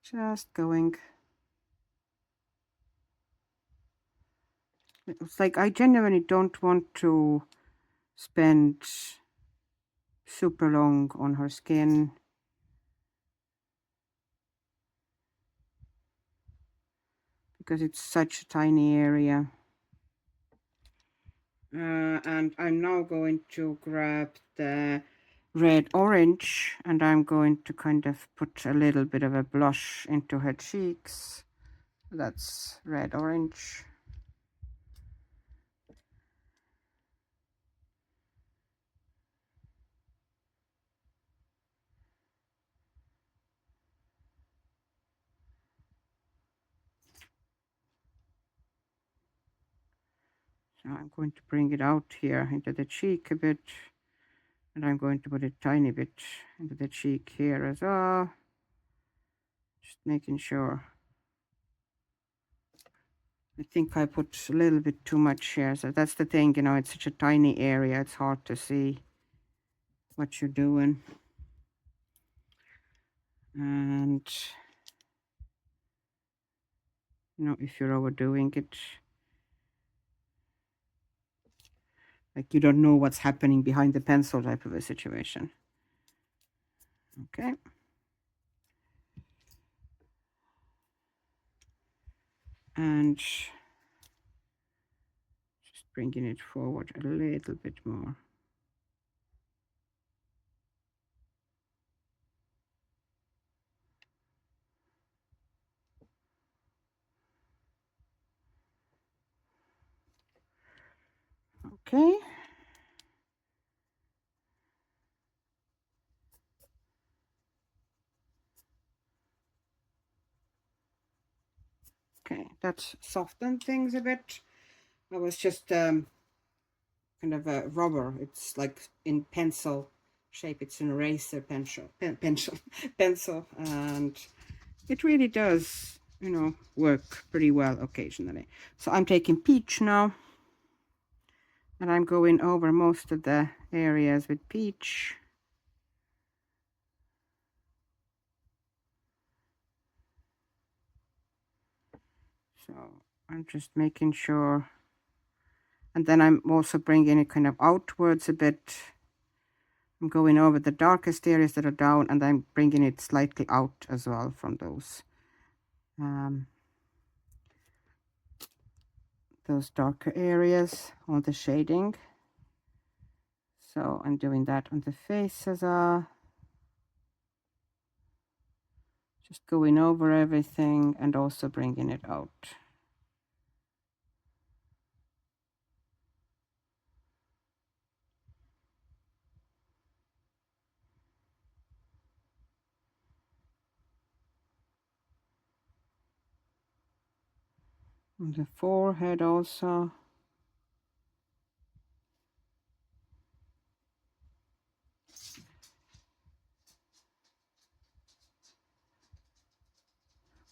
Just going. It's like I genuinely don't want to spend super long on her skin. Because it's such a tiny area. And I'm now going to grab the red orange and I'm going to kind of put a little bit of a blush into her cheeks. That's red orange. So I'm going to bring it out here into the cheek a bit, and I'm going to put a tiny bit into the cheek here as well. Just making sure. I think I put a little bit too much here. So that's the thing, you know, it's such a tiny area. It's hard to see what you're doing. And, you know, if you're overdoing it, like you don't know what's happening behind the pencil type of a situation. Okay. And just bringing it forward a little bit more. Okay. Okay, that's softened things a bit. I was just kind of a rubber. It's like in pencil shape. It's an eraser pencil, pencil, and it really does, you know, work pretty well occasionally. So I'm taking peach now, and I'm going over most of the areas with peach. So I'm just making sure. And then I'm also bringing it kind of outwards a bit. I'm going over the darkest areas that are down, and I'm bringing it slightly out as well from those darker areas on the shading. So I'm doing that on the face as well. Just going over everything and also bringing it out. On the forehead also.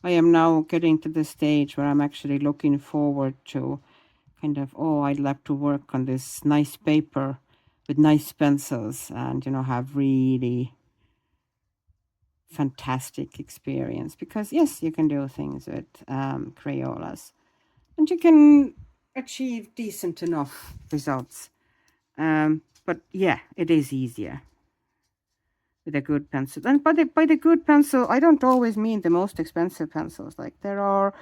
I am now getting to the stage where I'm actually looking forward to kind of, oh, I'd like to work on this nice paper with nice pencils and, you know, have really fantastic experience. Because yes, you can do things with Crayolas and you can achieve decent enough results. But yeah, it is easier with a good pencil. And by the good pencil, I don't always mean the most expensive pencils. Like there are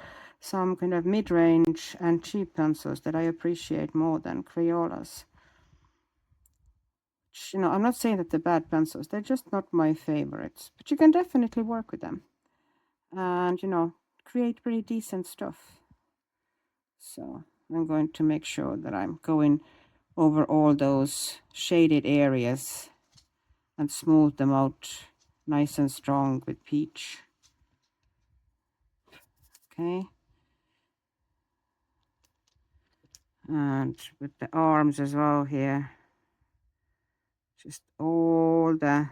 some kind of mid-range and cheap pencils that I appreciate more than Crayolas. Which, you know, I'm not saying that they're bad pencils. They're just not my favorites. But you can definitely work with them. And, you know, create pretty decent stuff. So I'm going to make sure that I'm going over all those shaded areas and smooth them out nice and strong with peach. Okay. And with the arms as well here. Just all the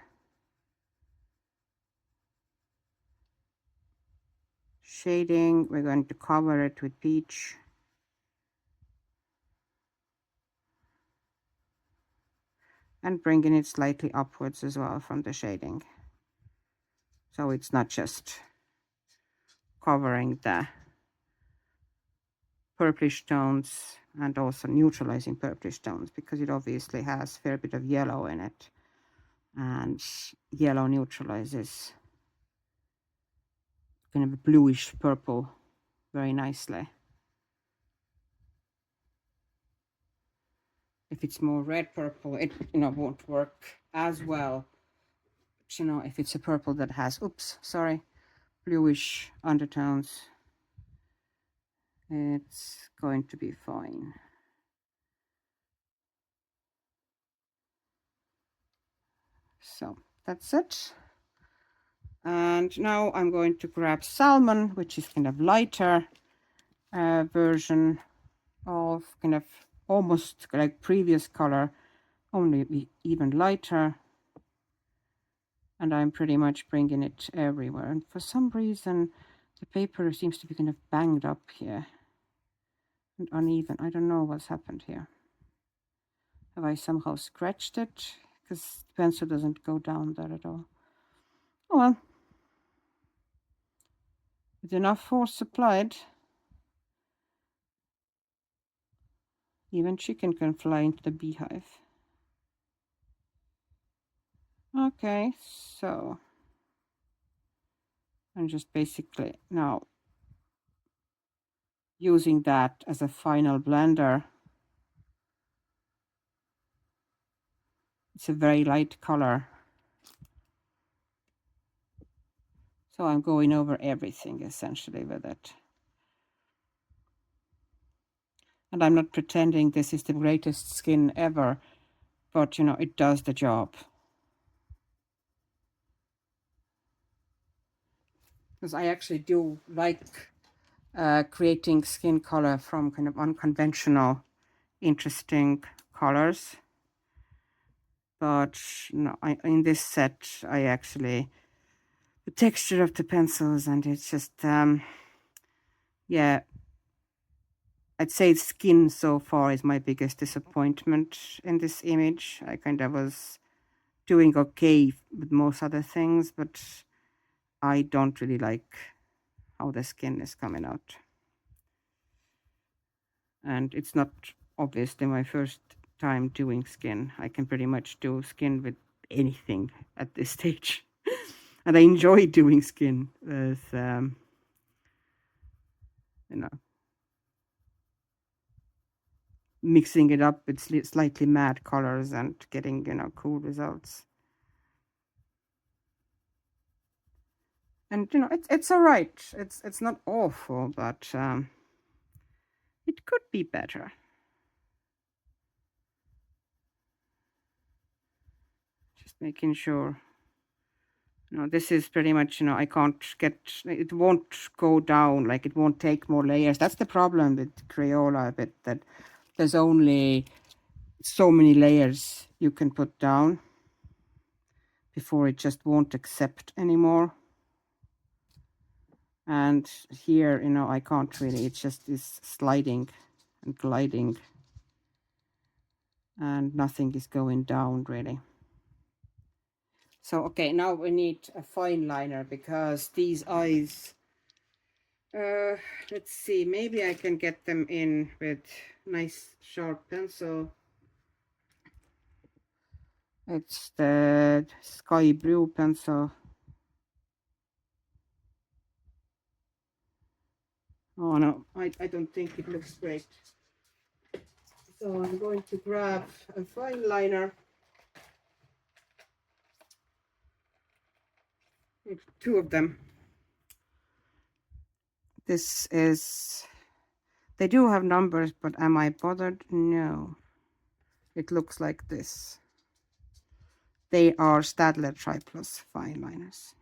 shading. We're going to cover it with peach. And bringing it slightly upwards as well from the shading. So it's not just covering the purplish tones and also neutralizing purplish tones, because it obviously has a fair bit of yellow in it. And yellow neutralizes kind of a bluish purple very nicely. If it's more red purple, it, you know, won't work as well. But, you know, if it's a purple that has, bluish undertones, it's going to be fine. So that's it. And now I'm going to grab salmon, which is kind of lighter version of kind of almost like previous color, only even lighter. And I'm pretty much bringing it everywhere. And for some reason, the paper seems to be kind of banged up here and uneven. I don't know what's happened here. Have I somehow scratched it? Because the pencil doesn't go down there at all. Oh well. With enough force applied, even chicken can fly into the beehive. Okay, so I'm just basically now using that as a final blender. It's a very light color. So I'm going over everything essentially with it. And I'm not pretending this is the greatest skin ever, but you know, it does the job. Because I actually do like creating skin color from kind of unconventional, interesting colors. But no, in this set, I actually, the texture of the pencils, and it's just, yeah, I'd say skin so far is my biggest disappointment in this image. I kind of was doing okay with most other things, but I don't really like how the skin is coming out. And it's not obviously my first time doing skin. I can pretty much do skin with anything at this stage. And I enjoy doing skin with, you know, mixing it up with slightly matte colors and getting, you know, cool results. And, you know, it's all right. It's not awful, but it could be better. Just making sure. You know, this is pretty much, you know, I can't get, it won't go down, like it won't take more layers. That's the problem with Crayola a bit, that there's only so many layers you can put down before it just won't accept anymore. And here, you know, I can't really, it's just this sliding and gliding, and nothing is going down really. So, okay, now we need a fine liner because these eyes, let's see, maybe I can get them in with nice sharp pencil. It's the sky blue pencil. Oh no, I don't think it looks great. So I'm going to grab a fine liner. Two of them. This is, they do have numbers, but am I bothered? No. It looks like this. They are Staedtler Triplus fine liners.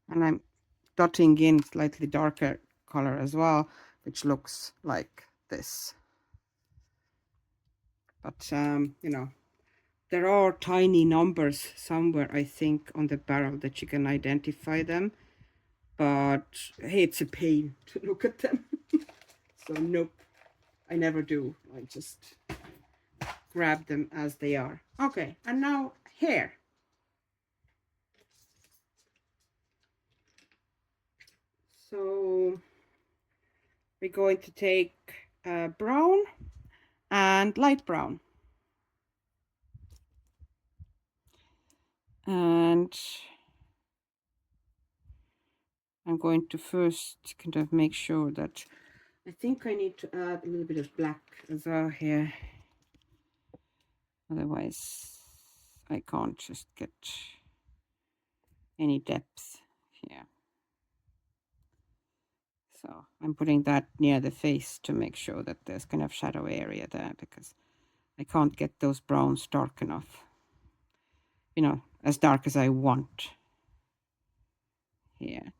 And I'm dotting in slightly darker color as well, which looks like this. But, you know, there are tiny numbers somewhere, I think, on the barrel that you can identify them. But hey, it's a pain to look at them. So nope, I never do. I just grab them as they are. Okay, and now hair. So we're going to take brown and light brown. And I'm going to first kind of make sure that, I think I need to add a little bit of black as well here. Otherwise, I can't just get any depth here. So I'm putting that near the face to make sure that there's kind of shadow area there, because I can't get those browns dark enough. You know, as dark as I want here.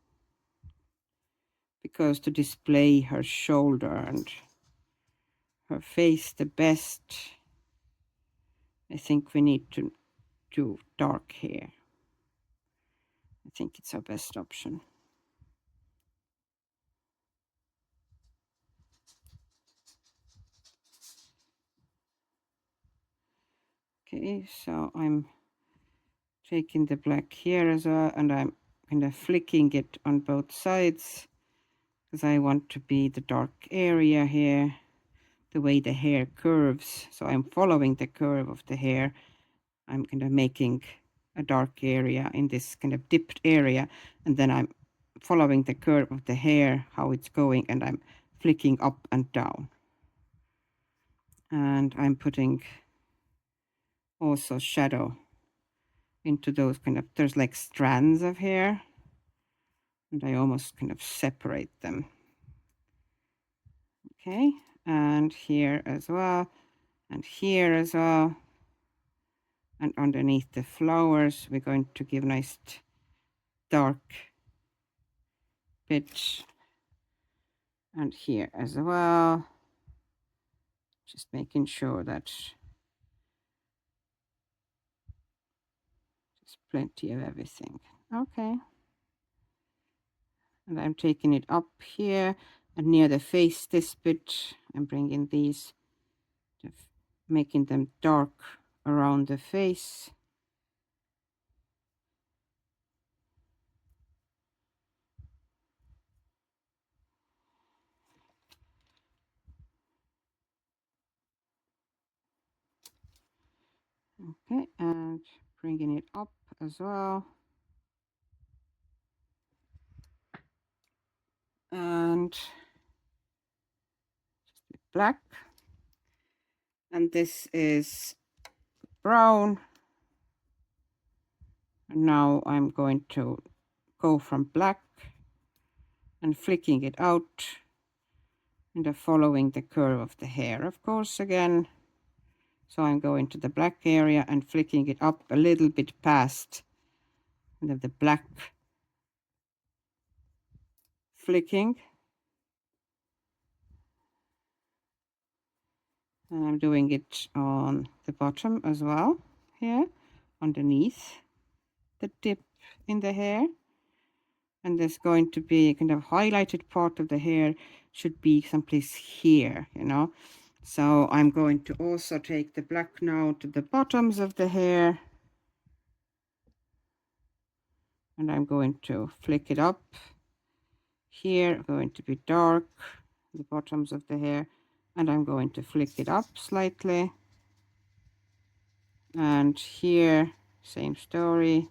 Because to display her shoulder and her face the best, I think we need to do dark hair. I think it's our best option. Okay, so I'm taking the black here as well, and I'm kind of flicking it on both sides because I want to be the dark area here, the way the hair curves. So I'm following the curve of the hair. I'm kind of making a dark area in this kind of dipped area, and then I'm following the curve of the hair, how it's going, and I'm flicking up and down. And I'm putting also shadow into those kind of, there's like strands of hair, and I almost kind of separate them. Okay, and here as well, and here as well. And underneath the flowers, we're going to give nice dark bit. And here as well. Just making sure that there's plenty of everything. Okay. And I'm taking it up here and near the face, this bit. I'm bringing these, making them dark around the face. Okay, and bringing it up as well. And black. And this is brown. And now I'm going to go from black and flicking it out and following the curve of the hair, of course, again. So I'm going to the black area and flicking it up a little bit past and the black flicking. And I'm doing it on the bottom as well, here, underneath the dip in the hair. And there's going to be a kind of highlighted part of the hair should be someplace here, you know. So I'm going to also take the black now to the bottoms of the hair. And I'm going to flick it up. Here, going to be dark, the bottoms of the hair. And I'm going to flick it up slightly. And here, same story.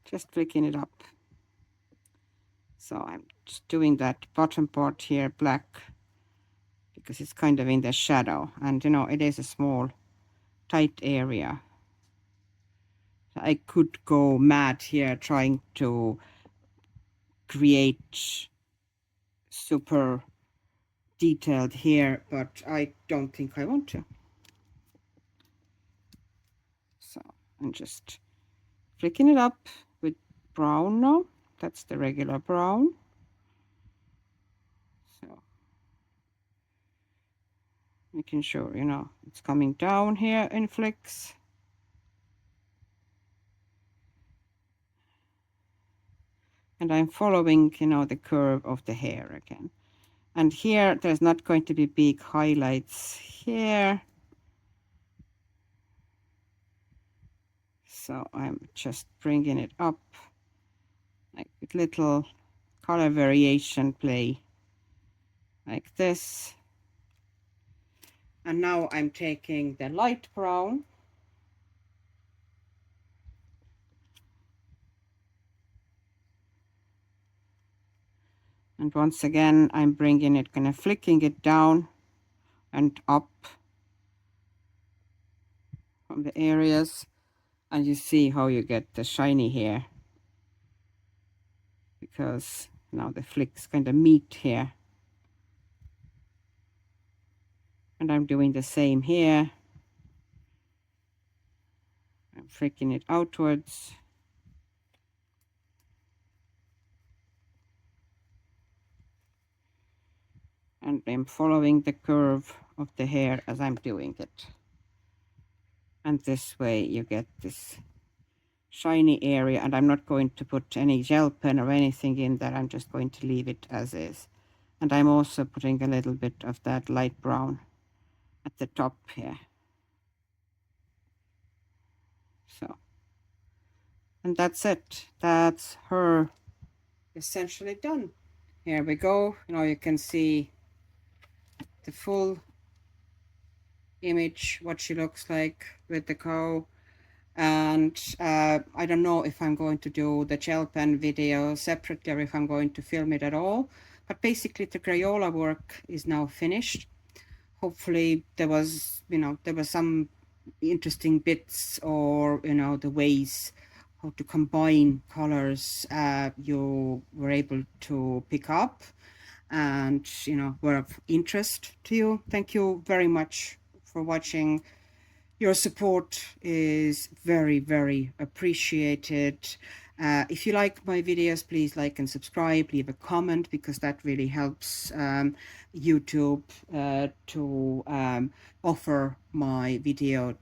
Just flicking it up. So I'm just doing that bottom part here black because it's kind of in the shadow, and you know, it is a small tight area. I could go mad here trying to create super detailed here, but I don't think I want to. So I'm just flicking it up with brown now. That's the regular brown. So making sure, you know, it's coming down here in flicks. And I'm following, you know, the curve of the hair again. And here, there's not going to be big highlights here. So I'm just bringing it up, like with little color variation play, like this. And now I'm taking the light brown. And once again, I'm bringing it, kind of flicking it down and up from the areas. And you see how you get the shiny hair, because now the flicks kind of meet here. And I'm doing the same here. I'm flicking it outwards. And I'm following the curve of the hair as I'm doing it. And this way you get this shiny area, and I'm not going to put any gel pen or anything in there. I'm just going to leave it as is. And I'm also putting a little bit of that light brown at the top here. So, and that's it. That's her essentially done. Here we go. You know, you can see the full image, what she looks like with the cow. And I don't know if I'm going to do the gel pen video separately or if I'm going to film it at all, but basically the Crayola work is now finished. Hopefully there was, you know, there were some interesting bits, or you know, the ways how to combine colors you were able to pick up and, you know, were of interest to you. Thank you very much for watching. Your support is very, very appreciated. If you like my videos, please like and subscribe, leave a comment, because that really helps YouTube to offer my video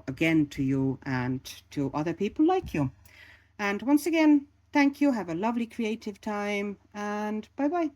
again to you and to other people like you. And once again, thank you. Have a lovely creative time, and bye-bye.